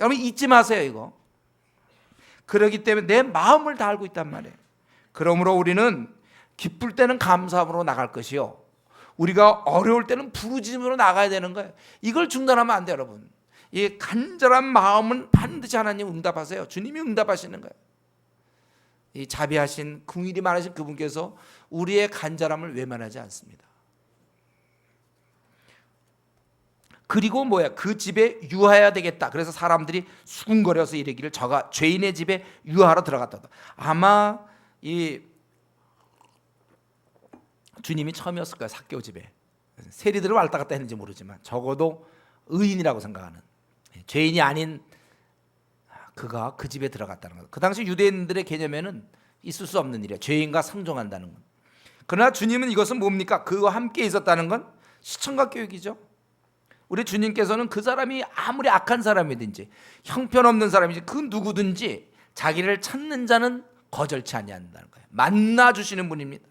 여러분 잊지 마세요. 이거. 그러기 때문에 내 마음을 다 알고 있단 말이에요. 그러므로 우리는 기쁠 때는 감사함으로 나갈 것이요, 우리가 어려울 때는 부르짖음으로 나가야 되는 거예요. 이걸 중단하면 안 돼요. 여러분, 이 간절한 마음은 반드시 하나님 응답하세요. 주님이 응답하시는 거예요. 이 자비하신 긍휼이 많으신 그분께서 우리의 간절함을 외면하지 않습니다. 그리고 그 집에 유하여야 되겠다. 그래서 사람들이 수군거려서 이르기를 저가 죄인의 집에 유하러 들어갔다. 아마 이 주님이 처음이었을 거예요. 삭개오 집에. 세리들을 왔다 갔다 했는지 모르지만 적어도 의인이라고 생각하는, 죄인이 아닌 그가 그 집에 들어갔다는 것. 그 당시 유대인들의 개념에는 있을 수 없는 일이에요. 죄인과 상종한다는 것. 그러나 주님은 이것은 뭡니까? 그와 함께 있었다는 건 시청각 교육이죠. 우리 주님께서는 그 사람이 아무리 악한 사람이든지 형편없는 사람이든지 그 누구든지 자기를 찾는 자는 거절치 아니한다는 거예요. 만나 주시는 분입니다.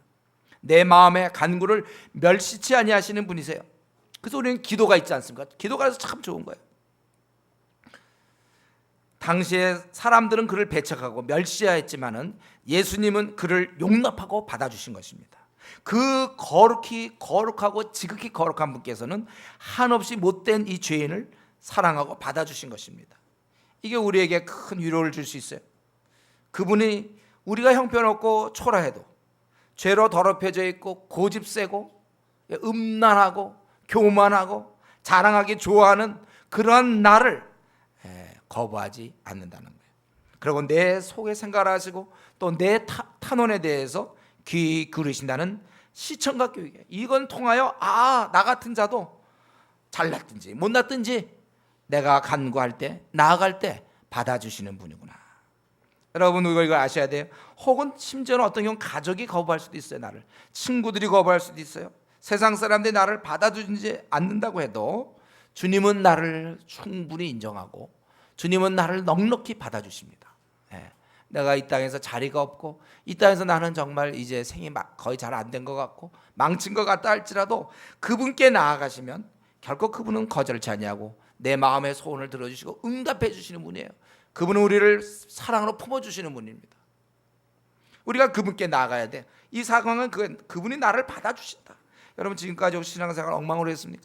내 마음의 간구를 멸시치 아니하시는 분이세요. 그래서 우리는 기도가 있지 않습니까? 기도가 해서 참 좋은 거예요. 당시에 사람들은 그를 배척하고 멸시하였지만은 예수님은 그를 용납하고 받아주신 것입니다. 그 거룩하고 지극히 거룩한 분께서는 한없이 못된 이 죄인을 사랑하고 받아주신 것입니다. 이게 우리에게 큰 위로를 줄 수 있어요. 그분이 우리가 형편없고 초라해도, 죄로 더럽혀져 있고 고집세고 음란하고 교만하고 자랑하기 좋아하는 그러한 나를 거부하지 않는다는 거예요. 그리고 내 속의 생각을 하시고 또 내 탄원에 대해서 귀 기울이신다는 시청각 교육이에요. 이건 통하여 나 같은 자도 잘났든지 못났든지 내가 간구할 때 나아갈 때 받아주시는 분이구나. 여러분 이걸 아셔야 돼요. 혹은 심지어는 어떤 경우 가족이 거부할 수도 있어요. 나를 친구들이 거부할 수도 있어요. 세상 사람들이 나를 받아주지 않는다고 해도 주님은 나를 충분히 인정하고 주님은 나를 넉넉히 받아주십니다. 내가 이 땅에서 자리가 없고 이 땅에서 나는 정말 이제 생이 거의 잘 안 된 것 같고 망친 것 같다 할지라도 그분께 나아가시면 결코 그분은 거절치 아니하고 내 마음의 소원을 들어주시고 응답해 주시는 분이에요. 그분은 우리를 사랑으로 품어주시는 분입니다. 우리가 그분께 나아가야 돼. 이 상황은 그분이 나를 받아주신다. 여러분 지금까지 신앙생활 엉망으로 했습니까?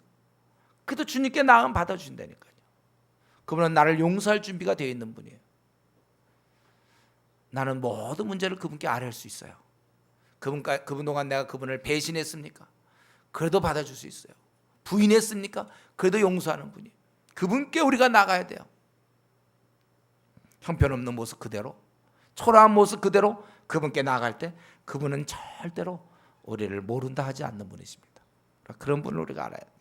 그래도 주님께 나아가면 받아주신다니까요. 그분은 나를 용서할 준비가 되어 있는 분이에요. 나는 모든 문제를 그분께 아뢰할 수 있어요. 그분 동안 내가 그분을 배신했습니까? 그래도 받아줄 수 있어요. 부인했습니까? 그래도 용서하는 분이에요. 그분께 우리가 나가야 돼요. 형편없는 모습 그대로, 초라한 모습 그대로 그분께 나아갈 때 그분은 절대로 우리를 모른다 하지 않는 분이십니다. 그런 분을 우리가 알아야 돼요.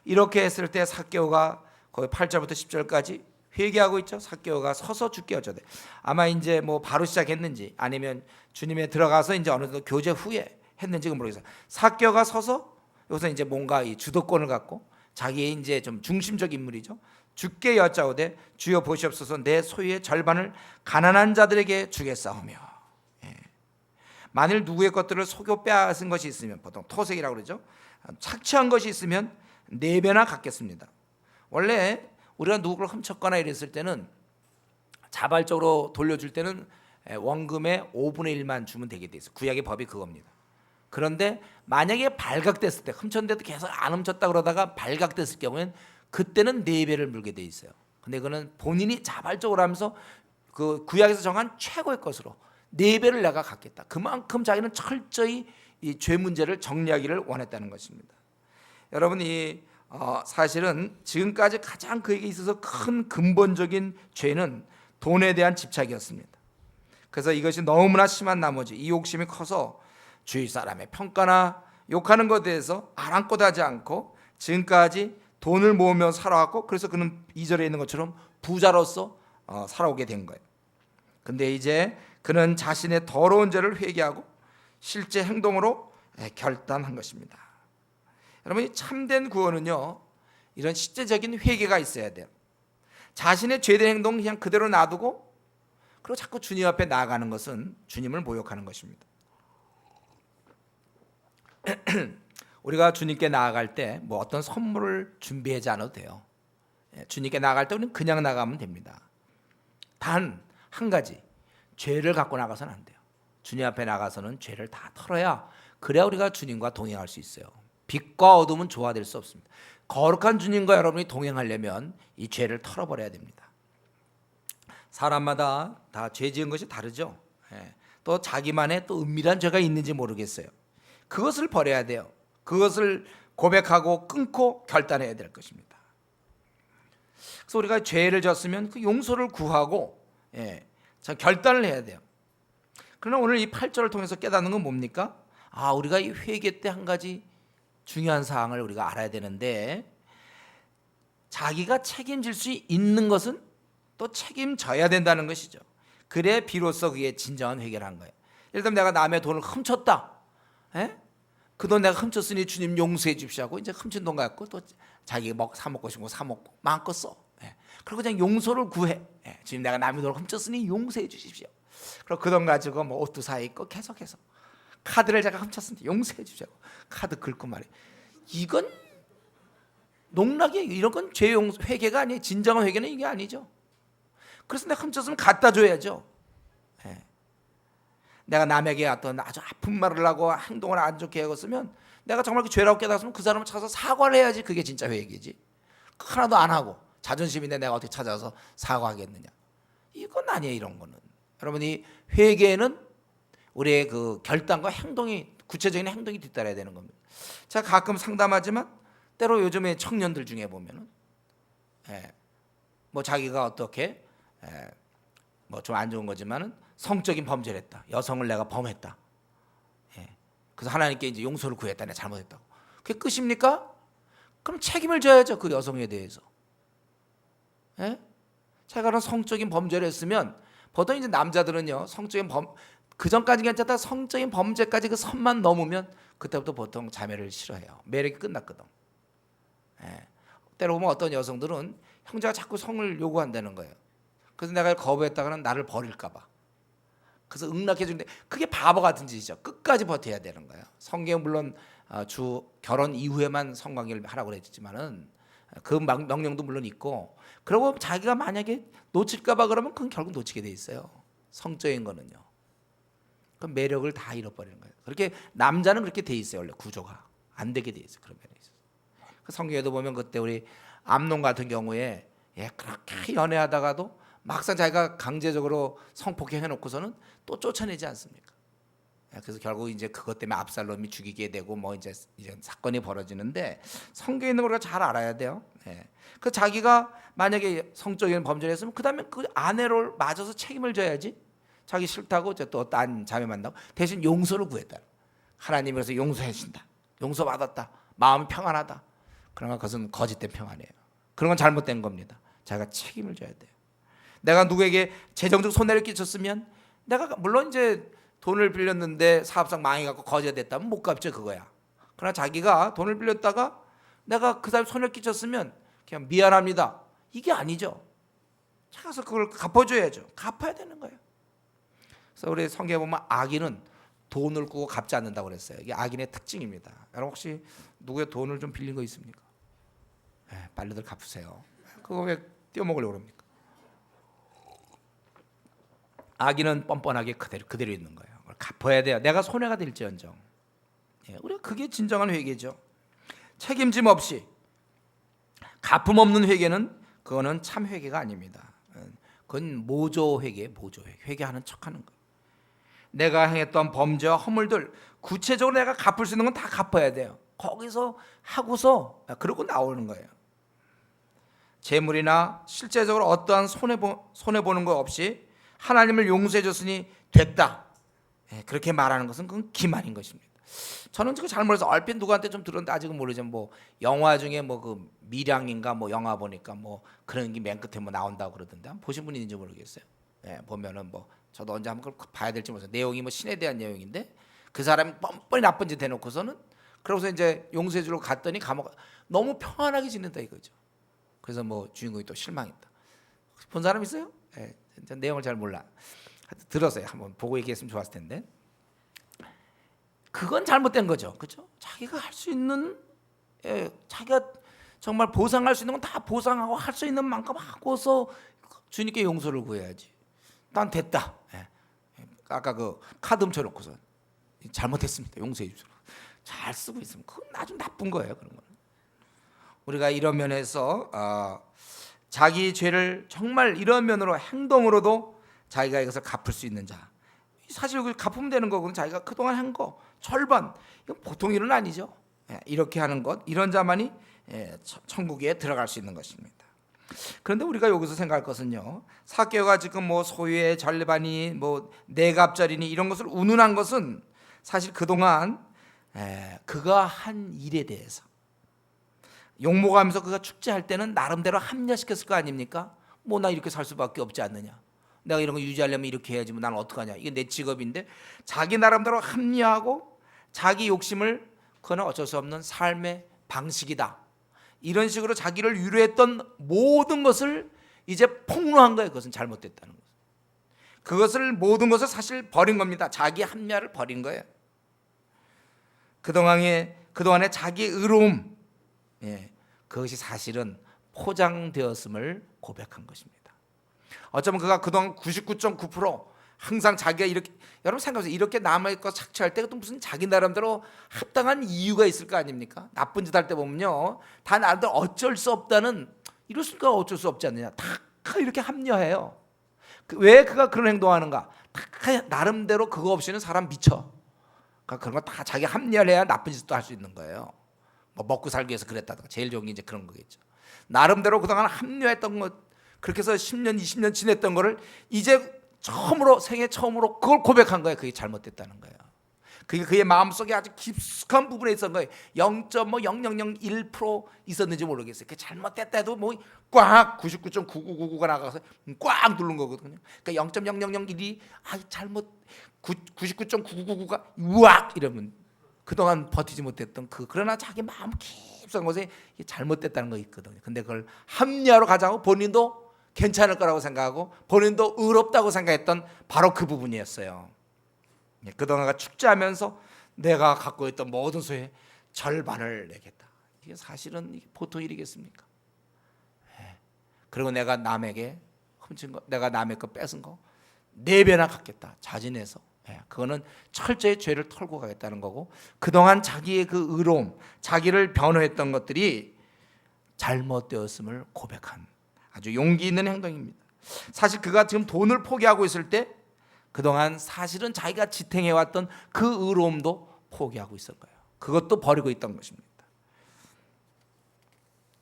이렇게 했을 때 삭개오가 거기 8절부터 10절까지 회개하고 있죠. 삭개오가 서서 죽게 어쩌되. 아마 이제 뭐 바로 시작했는지 아니면 주님에 들어가서 이제 어느 정도 교제 후에 했는지는 모르겠어요. 삭개오가 서서 여기서 이제 뭔가 이 주도권을 갖고 자기의 이제 좀 중심적 인물이죠. 주께 여짜오되 주여 보시옵소서 내 소유의 절반을 가난한 자들에게 주겠사오며. 예. 만일 누구의 것들을 속여 빼앗은 것이 있으면 보통 토색이라고 그러죠. 착취한 것이 있으면 4배나 갚겠습니다. 원래 우리가 누구를 훔쳤거나 이랬을 때는 자발적으로 돌려줄 때는 원금의 5분의 1만 주면 되게 돼 있어요. 구약의 법이 그겁니다. 그런데 만약에 발각됐을 때 훔쳤는데도 계속 안 훔쳤다 그러다가 발각됐을 경우에는 그때는 4배를 물게 돼 있어요. 근데 그거는 본인이 자발적으로 하면서 그 구약에서 정한 최고의 것으로 4배를 내가 갚겠다. 그만큼 자기는 철저히 이 죄 문제를 정리하기를 원했다는 것입니다. 여러분이 사실은 지금까지 가장 그에게 있어서 큰 근본적인 죄는 돈에 대한 집착이었습니다. 그래서 이것이 너무나 심한 나머지 이 욕심이 커서 주위 사람의 평가나 욕하는 것에 대해서 아랑곳하지 않고 지금까지 돈을 모으며 살아왔고, 그래서 그는 2절에 있는 것처럼 부자로서 살아오게 된 거예요. 근데 이제 그는 자신의 더러운 죄를 회개하고 실제 행동으로 결단한 것입니다. 여러분, 참된 구원은요, 이런 실제적인 회개가 있어야 돼요. 자신의 죄된 행동 그냥 그대로 놔두고 그리고 자꾸 주님 앞에 나아가는 것은 주님을 모욕하는 것입니다. 우리가 주님께 나아갈 때 뭐 어떤 선물을 준비하지 않아도 돼요. 주님께 나아갈 때 우리는 그냥 나가면 됩니다. 단 한 가지, 죄를 갖고 나가서는 안 돼요. 주님 앞에 나가서는 죄를 다 털어야, 그래야 우리가 주님과 동행할 수 있어요. 빛과 어둠은 조화될 수 없습니다. 거룩한 주님과 여러분이 동행하려면 이 죄를 털어버려야 됩니다. 사람마다 다 죄 지은 것이 다르죠. 또 자기만의 또 은밀한 죄가 있는지 모르겠어요. 그것을 버려야 돼요. 그것을 고백하고 끊고 결단해야 될 것입니다. 그래서 우리가 죄를 졌으면 그 용서를 구하고 결단을 해야 돼요. 그러나 오늘 이 8절을 통해서 깨닫는 건 뭡니까? 우리가 이 회개 때 한 가지 중요한 사항을 우리가 알아야 되는데, 자기가 책임질 수 있는 것은 또 책임져야 된다는 것이죠. 그래 비로소 그게 진정한 회개를 한 거예요. 예를 들면 내가 남의 돈을 훔쳤다. 그 돈 내가 훔쳤으니 주님 용서해 주십시오 하고 이제 훔친 돈 갖고 또 자기가 사 먹고 싶은 거 사 먹고 마음껏 써. 그리고 그냥 용서를 구해. 주님 내가 남의 돈을 훔쳤으니 용서해 주십시오. 그리고 그 돈 가지고 뭐 옷도 사 입고 계속해서 카드를 제가 훔쳤으니 용서해 주십시오. 카드 긁고 말이에요. 이건 농락이에요. 이런 건 죄 용서 회개가 아니에요. 진정한 회개는 이게 아니죠. 그래서 내가 훔쳤으면 갖다 줘야죠. 내가 남에게 어떤 아주 아픈 말을 하고 행동을 안 좋게 했으면 내가 정말 그 죄라고 깨달았으면 그 사람을 찾아서 사과를 해야지 그게 진짜 회개지. 하나도 안 하고 자존심인데 내가 어떻게 찾아서 사과하겠느냐. 이건 아니에요. 이런 거는. 여러분이 회개는 우리의 그 결단과 행동이, 구체적인 행동이 뒤따라야 되는 겁니다. 제가 가끔 상담하지만 때로 요즘에 청년들 중에 보면은 뭐 자기가 어떻게 뭐 좀 안 좋은 거지만은 성적인 범죄를 했다. 여성을 내가 범했다. 그래서 하나님께 이제 용서를 구했다. 내가 잘못했다고. 그게 끝입니까? 그럼 책임을 져야죠. 그 여성에 대해서. 자기가 성적인 범죄를 했으면 보통 이제 남자들은요, 성적인 그 전까지 괜찮다. 성적인 범죄까지 그 선만 넘으면 그때부터 보통 자매를 싫어해요. 매력이 끝났거든. 때로 보면 어떤 여성들은 형제가 자꾸 성을 요구한다는 거예요. 그래서 내가 거부했다가는 나를 버릴까 봐. 그래서 응락해 주는데 그게 바보 같은 짓이죠. 끝까지 버텨야 되는 거예요. 성경 물론 주 결혼 이후에만 성관계를 하라고 그랬지만은 그 명령도 물론 있고, 그리고 자기가 만약에 놓칠까 봐 그러면 그건 결국 놓치게 돼 있어요. 성적인 거는요. 그 매력을 다 잃어버리는 거예요. 그렇게 남자는 그렇게 돼 있어요. 원래 구조가 안 되게 돼 있어요. 그런 면에 있어서. 그 성경에도 보면 그때 우리 암논 같은 경우에 그렇게 연애하다가도 막상 자기가 강제적으로 성폭행 해놓고서는 또 쫓아내지 않습니까? 그래서 결국 이제 그것 때문에 압살롬이 죽이게 되고 뭐 이제 사건이 벌어지는데, 성경에 있는 걸 우리가 잘 알아야 돼요. 그 자기가 만약에 성적인 범죄를 했으면 그 다음에 그 아내를 맞아서 책임을 져야지. 자기 싫다고 이제 또 딴 자매 만나고 대신 용서를 구했다. 하나님이 그래서 용서해 준다. 용서받았다. 마음이 평안하다. 그러나 그것은 거짓된 평안이에요. 그런 건 잘못된 겁니다. 자기가 책임을 져야 돼요. 내가 누구에게 재정적 손해를 끼쳤으면 내가 물론 이제 돈을 빌렸는데 사업상 망해갖고 거지가 됐다면 못 갚죠, 그거야. 그러나 자기가 돈을 빌렸다가 내가 그 사람 손해를 끼쳤으면 그냥 미안합니다, 이게 아니죠. 찾아서 그걸 갚아줘야죠. 갚아야 되는 거예요. 그래서 우리 성경에 보면 악인은 돈을 꾸고 갚지 않는다고 그랬어요. 이게 악인의 특징입니다. 여러분 혹시 누구의 돈을 좀 빌린 거 있습니까? 빨리들 갚으세요. 그거 왜 떼어먹으려고 그럽니까? 악인은 뻔뻔하게 그대로 있는 거예요. 그걸 갚아야 돼요. 내가 손해가 될지언정. 우리가 그게 진정한 회개죠. 책임짐 없이 갚음 없는 회개는 그거는 참 회개가 아닙니다. 그건 모조 회개, 회개하는 척하는 거예요. 내가 행했던 범죄와 허물들 구체적으로 내가 갚을 수 있는 건 다 갚아야 돼요. 거기서 하고서 그러고 나오는 거예요. 재물이나 실제적으로 어떠한 손해보는 거 없이 하나님을 용서해 줬으니 됐다, 그렇게 말하는 것은 그건 기만인 것입니다. 저는 그거 잘 몰라서 얼핏 누구한테 좀 들었는데 아직은 모르지만 뭐 영화 중에 뭐 그 밀양인가 뭐 영화 보니까 뭐 그런 게 맨 끝에 뭐 나온다고 그러던데 한번 보신 분이 있는지 모르겠어요. 보면은 뭐 저도 언제 한번 그걸 봐야 될지 모르겠어요. 내용이 뭐 신에 대한 내용인데 그 사람이 뻔뻔히 나쁜 짓 해놓고서는 그러고서 이제 용서해 주러 갔더니 감옥 너무 평안하게 지낸다 이거죠. 그래서 뭐 주인공이 또 실망했다. 본 사람 있어요? 내용을 잘 몰라. 들었어요. 한번 보고 얘기했으면 좋았을 텐데. 그건 잘못된 거죠. 그렇죠? 자기가 할 수 있는, 자기가 정말 보상할 수 있는 건 다 보상하고 할 수 있는 만큼 하고서 주님께 용서를 구해야지. 난 됐다. 아까 그 카드 훔쳐놓고서 잘못했습니다, 용서해 주세요. 잘 쓰고 있으면 그건 아주 나쁜 거예요. 그런 거는 우리가 이런 면에서 자기 죄를 정말 이런 면으로 행동으로도 자기가 이것을 갚을 수 있는 자, 사실 그 갚으면 되는 거고는 자기가 그동안 한 거 절반, 이건 보통 일은 아니죠. 이렇게 하는 것, 이런 자만이 천국에 들어갈 수 있는 것입니다. 그런데 우리가 여기서 생각할 것은요, 삭개오가 지금 뭐 소유의 절반이 뭐 내갑절이니 이런 것을 운운한 것은 사실 그동안 그가 한 일에 대해서 욕먹으면서 그가 축제할 때는 나름대로 합리화시켰을 거 아닙니까? 뭐 나 이렇게 살 수밖에 없지 않느냐, 내가 이런 거 유지하려면 이렇게 해야지, 뭐 나는 어떡하냐, 이게 내 직업인데, 자기 나름대로 합리화하고 자기 욕심을, 그거는 어쩔 수 없는 삶의 방식이다, 이런 식으로 자기를 위로했던 모든 것을 이제 폭로한 거예요. 그것은 잘못됐다는 것. 그것을 모든 것을 사실 버린 겁니다. 자기 합리화를 버린 거예요. 그동안의 자기 의로움, 그것이 사실은 포장되었음을 고백한 것입니다. 어쩌면 그가 그동안 99.9% 항상 자기가 이렇게, 여러분 생각해보세요. 이렇게 남의 거 착취할 때 또 무슨 자기 나름대로 합당한 이유가 있을 거 아닙니까? 나쁜 짓 할 때 보면요, 다 나름대로 어쩔 수 없다는, 이럴 수가 어쩔 수 없지 않느냐, 다 이렇게 합리화해요. 왜 그가 그런 행동하는가? 다 나름대로 그거 없이는 사람 미쳐. 그러니까 그런 거 다 자기 합리화를 해야 나쁜 짓도 할 수 있는 거예요. 뭐 먹고 살기 위해서 그랬다든가, 제일 좋은 게 이제 그런 거겠죠. 나름대로 그동안 합리화했던 것, 그렇게 해서 10년 20년 지냈던 거를 이제 생애 처음으로 그걸 고백한 거예요. 그게 잘못됐다는 거예요. 그게 그의 마음속에 아주 깊숙한 부분에 있었던 거예요. 0.0001% 있었는지 모르겠어요. 그 잘못됐다 해도 뭐 꽉 99.9999가 나가서 꽉 누른 거거든요. 그러니까 0.0001이 잘못 99.9999가 우악 이러면 그동안 버티지 못했던 그러나 자기 마음 깊숙한 곳에 잘못됐다는 거 있거든요. 근데 그걸 합리화로 가자고 본인도 괜찮을 거라고 생각하고 본인도 의롭다고 생각했던 바로 그 부분이었어요. 그동안 축제하면서 내가 갖고 있던 모든 소유의 절반을 내겠다. 이게 사실은 보통 일이겠습니까? 그리고 내가 남에게 훔친 거, 내가 남의 거 뺏은 거 4배나 갚겠다. 자진해서. 그거는 철저히 죄를 털고 가겠다는 거고, 그동안 자기의 그 의로움, 자기를 변호했던 것들이 잘못되었음을 고백한 아주 용기 있는 행동입니다. 사실 그가 지금 돈을 포기하고 있을 때 그동안 사실은 자기가 지탱해왔던 그 의로움도 포기하고 있을 거예요. 그것도 버리고 있던 것입니다.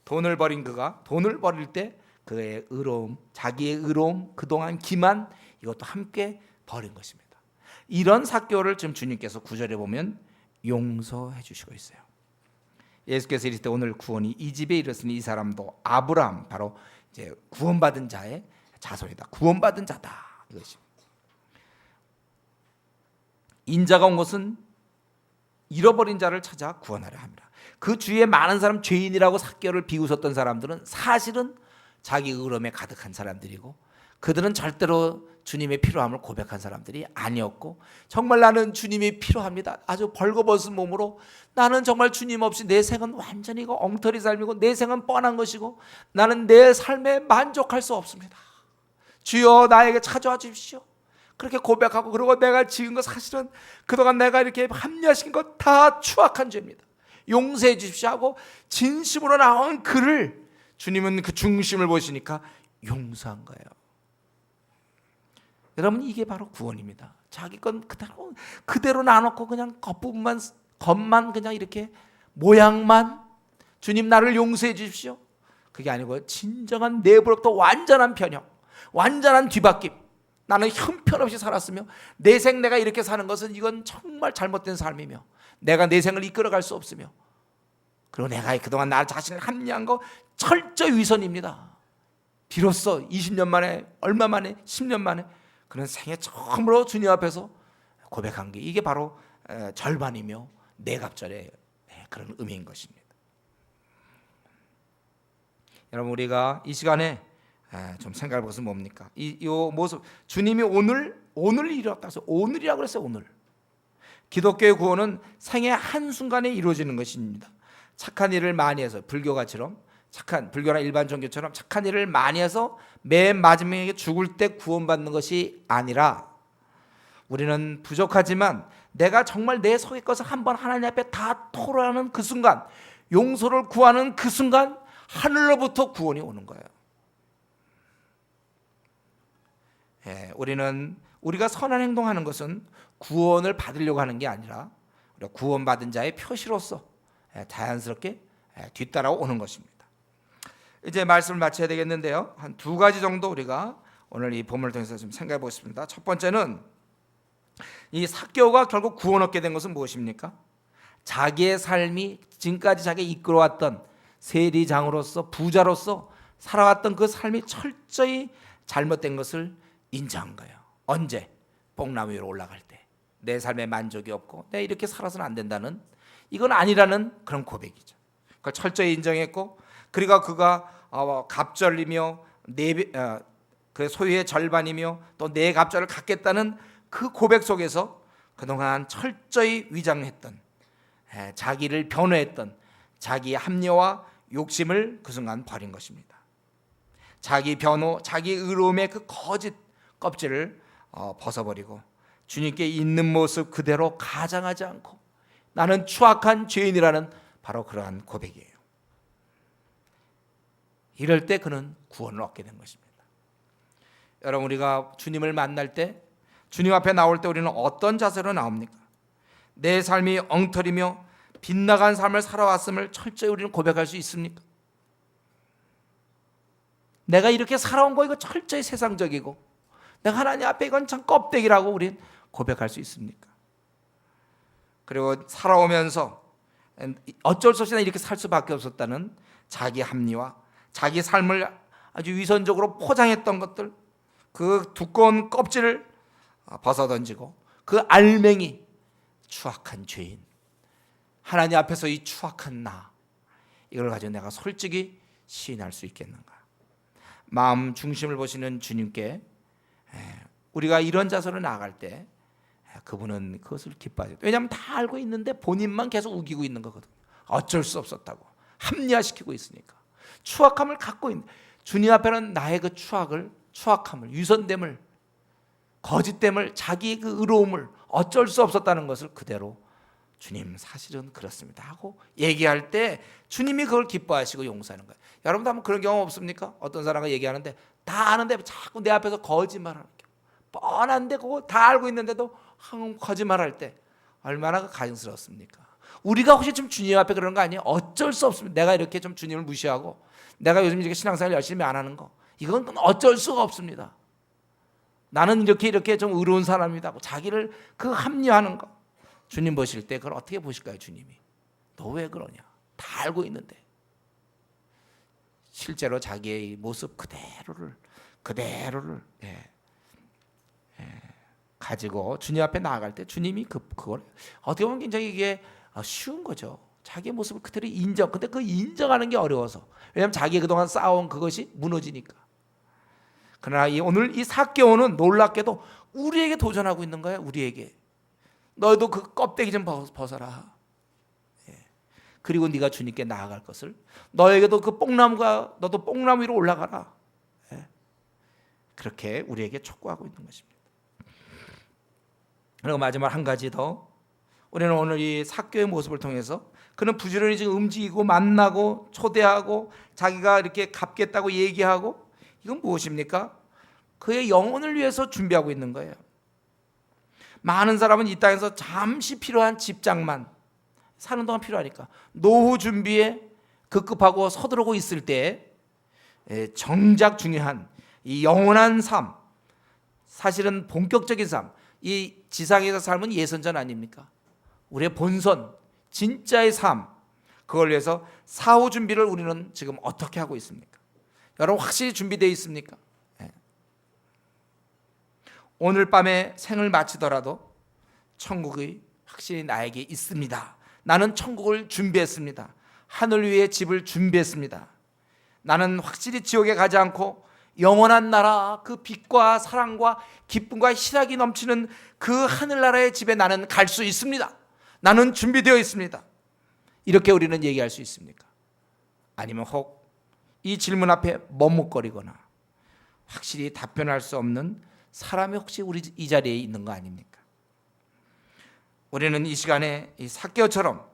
돈을 버린 그가 돈을 버릴 때 그의 의로움, 자기의 의로움, 그동안 기만, 이것도 함께 버린 것입니다. 이런 삭개오를 지금 주님께서 9절에 보면 용서해 주시고 있어요. 예수께서 이르시되 오늘 구원이 이 집에 이르렀으니 이 사람도 아브라함, 바로 이제 구원받은 자의 자손이다. 구원받은 자다. 이것입니다. 인자가 온 것은 잃어버린 자를 찾아 구원하려 합니다. 그 주위에 많은 사람, 죄인이라고 삭개오를 비웃었던 사람들은 사실은 자기 의로움에 가득한 사람들이고, 그들은 절대로 주님의 필요함을 고백한 사람들이 아니었고, 정말 나는 주님이 필요합니다, 아주 벌거벗은 몸으로 나는 정말 주님 없이 내 생은 완전히 엉터리 삶이고 내 생은 뻔한 것이고 나는 내 삶에 만족할 수 없습니다, 주여 나에게 찾아와 주십시오. 그렇게 고백하고, 그리고 내가 지은 것 사실은 그동안 내가 이렇게 합리화시킨 것 다 추악한 죄입니다, 용서해 주십시오 하고 진심으로 나온 그를 주님은 그 중심을 보시니까 용서한 거예요. 여러분, 이게 바로 구원입니다. 자기 건 그대로 놔놓고 그냥 겉부분만, 겉만 그냥 이렇게 모양만, 주님 나를 용서해 주십시오, 그게 아니고 진정한 내부로부터 완전한 변형, 완전한 뒤바뀜. 나는 형편없이 살았으며 내 생 내가 이렇게 사는 것은 이건 정말 잘못된 삶이며 내가 내 생을 이끌어갈 수 없으며, 그리고 내가 그동안 나 자신을 합리한 거 철저히 위선입니다. 비로소 20년 만에, 얼마 만에, 10년 만에 그런 생애 처음으로 주님 앞에서 고백한 게 이게 바로 절반이며 내갑절의 그런 의미인 것입니다. 여러분, 우리가 이 시간에 좀 생각해 볼 것은 뭡니까? 이 모습, 주님이 오늘 이뤘다 해서 오늘이라고 그랬어요. 오늘. 기독교의 구원은 생의 한순간에 이루어지는 것입니다. 착한 일을 많이 해서, 불교가처럼 불교나 일반 종교처럼 착한 일을 많이 해서 맨 마지막에 죽을 때 구원받는 것이 아니라, 우리는 부족하지만 내가 정말 내 속의 것을 한번 하나님 앞에 다 토로하는 그 순간, 용서를 구하는 그 순간 하늘로부터 구원이 오는 거예요. 우리가 선한 행동하는 것은 구원을 받으려고 하는 게 아니라 우리가 구원받은 자의 표시로서 자연스럽게 뒤따라오는 것입니다. 이제 말씀을 마쳐야 되겠는데요, 한 두 가지 정도 우리가 오늘 이 본문을 통해서 좀 생각해 보겠습니다. 첫 번째는 이 삭개오가 결국 구원 얻게 된 것은 무엇입니까? 자기의 삶이 지금까지 자기가 이끌어왔던 세리장으로서, 부자로서 살아왔던 그 삶이 철저히 잘못된 것을 인정한 거예요. 언제? 뽕나무 위로 올라갈 때. 내 삶에 만족이 없고 내가 이렇게 살아서는 안 된다는, 이건 아니라는 그런 고백이죠. 그걸 철저히 인정했고, 그리고 그가 갑절이며 그 소유의 절반이며 또 내 갑절을 갖겠다는 그 고백 속에서 그동안 철저히 위장했던, 자기를 변호했던 자기의 합리와 욕심을 그 순간 버린 것입니다. 자기 변호, 자기 의로움의 그 거짓 껍질을 벗어버리고 주님께 있는 모습 그대로 가장하지 않고 나는 추악한 죄인이라는 바로 그러한 고백이에요. 이럴 때 그는 구원을 얻게 된 것입니다. 여러분, 우리가 주님을 만날 때, 주님 앞에 나올 때 우리는 어떤 자세로 나옵니까? 내 삶이 엉터리며 빗나간 삶을 살아왔음을 철저히 우리는 고백할 수 있습니까? 내가 이렇게 살아온 거 이거 철저히 세상적이고 내가 하나님 앞에 이건 참 껍데기라고 우리는 고백할 수 있습니까? 그리고 살아오면서 어쩔 수 없이 이렇게 살 수밖에 없었다는 자기 합리화, 자기 삶을 아주 위선적으로 포장했던 것들, 그 두꺼운 껍질을 벗어던지고 그 알맹이, 추악한 죄인, 하나님 앞에서 이 추악한 나, 이걸 가지고 내가 솔직히 시인할 수 있겠는가? 마음 중심을 보시는 주님께 우리가 이런 자세로 나아갈 때 그분은 그것을 기뻐하죠. 왜냐하면 다 알고 있는데 본인만 계속 우기고 있는 거거든요. 어쩔 수 없었다고 합리화시키고 있으니까. 추악함을 갖고 있는 주님 앞에는 나의 그 추악함을, 위선됨을, 거짓됨을, 자기의 그 의로움을, 어쩔 수 없었다는 것을 그대로 주님 사실은 그렇습니다 하고 얘기할 때 주님이 그걸 기뻐하시고 용서하는 거예요. 여러분도 한번 그런 경험 없습니까? 어떤 사람과 얘기하는데 다 아는데 자꾸 내 앞에서 거짓말하는 경우, 뻔한데 그거 다 알고 있는데도 거짓말할 때 얼마나 가증스럽습니까? 우리가 혹시 좀 주님 앞에 그러는 거 아니에요? 어쩔 수 없습니다. 내가 이렇게 좀 주님을 무시하고 내가 요즘 이렇게 신앙생활 열심히 안 하는 거, 이건 어쩔 수가 없습니다. 나는 이렇게 좀 의로운 사람이다. 자기를 그 합리화하는 거, 주님 보실 때 그걸 어떻게 보실까요? 주님이 너 왜 그러냐? 다 알고 있는데. 실제로 자기의 모습 그대로를 가지고 주님 앞에 나아갈 때 주님이 그걸 어떻게 보면 굉장히 이게 쉬운 거죠. 자기의 모습을 그대로 근데 그 인정하는 게 어려워서. 왜냐하면 자기 그동안 쌓아온 그것이 무너지니까. 그러나 오늘 이 삭개오는 놀랍게도 우리에게 도전하고 있는 거예요. 우리에게. 너희도 그 껍데기 좀 벗어라. 그리고 네가 주님께 나아갈 것을. 너에게도 그 너도 뽕나무 위로 올라가라. 그렇게 우리에게 촉구하고 있는 것입니다. 그리고 마지막 한 가지 더. 우리는 오늘 이 삭개오의 모습을 통해서 그는 부지런히 지금 움직이고 만나고 초대하고 자기가 이렇게 갚겠다고 얘기하고, 이건 무엇입니까? 그의 영혼을 위해서 준비하고 있는 거예요. 많은 사람은 이 땅에서 잠시 필요한 집장만 사는 동안 필요하니까 노후 준비에 급급하고 서두르고 있을 때 정작 중요한 이 영원한 삶, 사실은 본격적인 삶, 이 지상에서 삶은 예선전 아닙니까? 우리의 본선, 진짜의 삶, 그걸 위해서 사후 준비를 우리는 지금 어떻게 하고 있습니까? 여러분 확실히 준비되어 있습니까? 오늘 밤에 생을 마치더라도 천국이 확실히 나에게 있습니다. 나는 천국을 준비했습니다. 하늘 위에 집을 준비했습니다. 나는 확실히 지옥에 가지 않고 영원한 나라, 그 빛과 사랑과 기쁨과 희락이 넘치는 그 하늘나라의 집에 나는 갈 수 있습니다. 나는 준비되어 있습니다. 이렇게 우리는 얘기할 수 있습니까? 아니면 혹 이 질문 앞에 머뭇거리거나 확실히 답변할 수 없는 사람이 혹시 우리 이 자리에 있는 거 아닙니까? 우리는 이 시간에 이 삭개오처럼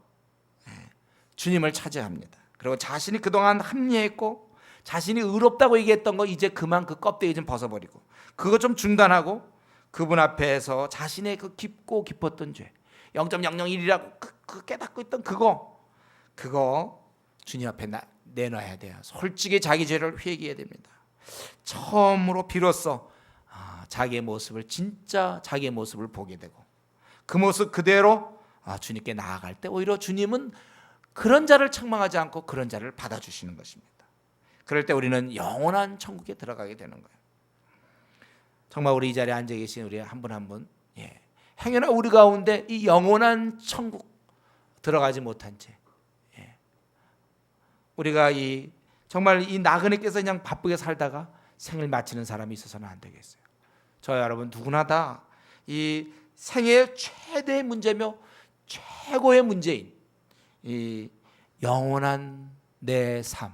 주님을 찾아야 합니다. 그리고 자신이 그동안 합리했고 자신이 의롭다고 얘기했던 거 이제 그만 그 껍데기 좀 벗어버리고 그거 좀 중단하고 그분 앞에서 자신의 그 깊고 깊었던 죄 0.001이라고 그 깨닫고 있던 그거 주님 앞에 내놔야 돼요. 솔직히 자기 죄를 회개해야 됩니다. 처음으로 비로소 자기의 모습을, 진짜 자기의 모습을 보게 되고 그 모습 그대로 주님께 나아갈 때 오히려 주님은 그런 자를 책망하지 않고 그런 자를 받아주시는 것입니다. 그럴 때 우리는 영원한 천국에 들어가게 되는 거예요. 정말 우리 이 자리에 앉아 계신 우리 한 분 한 분, 행여나 우리 가운데 이 영원한 천국 들어가지 못한 채 우리가 정말 이 나그네께서 그냥 바쁘게 살다가 생을 마치는 사람이 있어서는 안 되겠어요. 저 여러분 누구나 다 이 생애의 최대의 문제며 최고의 문제인 이 영원한 내 삶,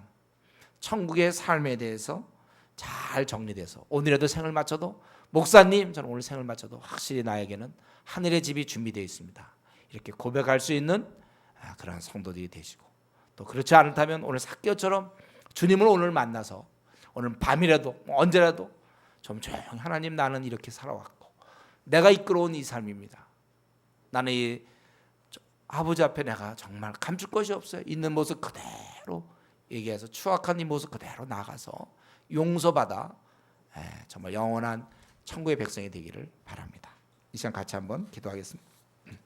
천국의 삶에 대해서 잘 정리돼서 오늘에도 생을 마쳐도 목사님 저는 오늘 생을 마쳐도 확실히 나에게는 하늘의 집이 준비되어 있습니다. 이렇게 고백할 수 있는 그런 성도들이 되시고, 또 그렇지 않다면 오늘 삭개오처럼 주님을 오늘 만나서 오늘 밤이라도 언제라도 좀 조용히 하나님 나는 이렇게 살아왔고 내가 이끌어온 이 삶입니다. 나는 이 아버지 앞에 내가 정말 감출 것이 없어요. 있는 모습 그대로 얘기해서 추악한 이 모습 그대로 나가서 용서받아 정말 영원한 천국의 백성이 되기를 바랍니다. 이 시간 같이 한번 기도하겠습니다.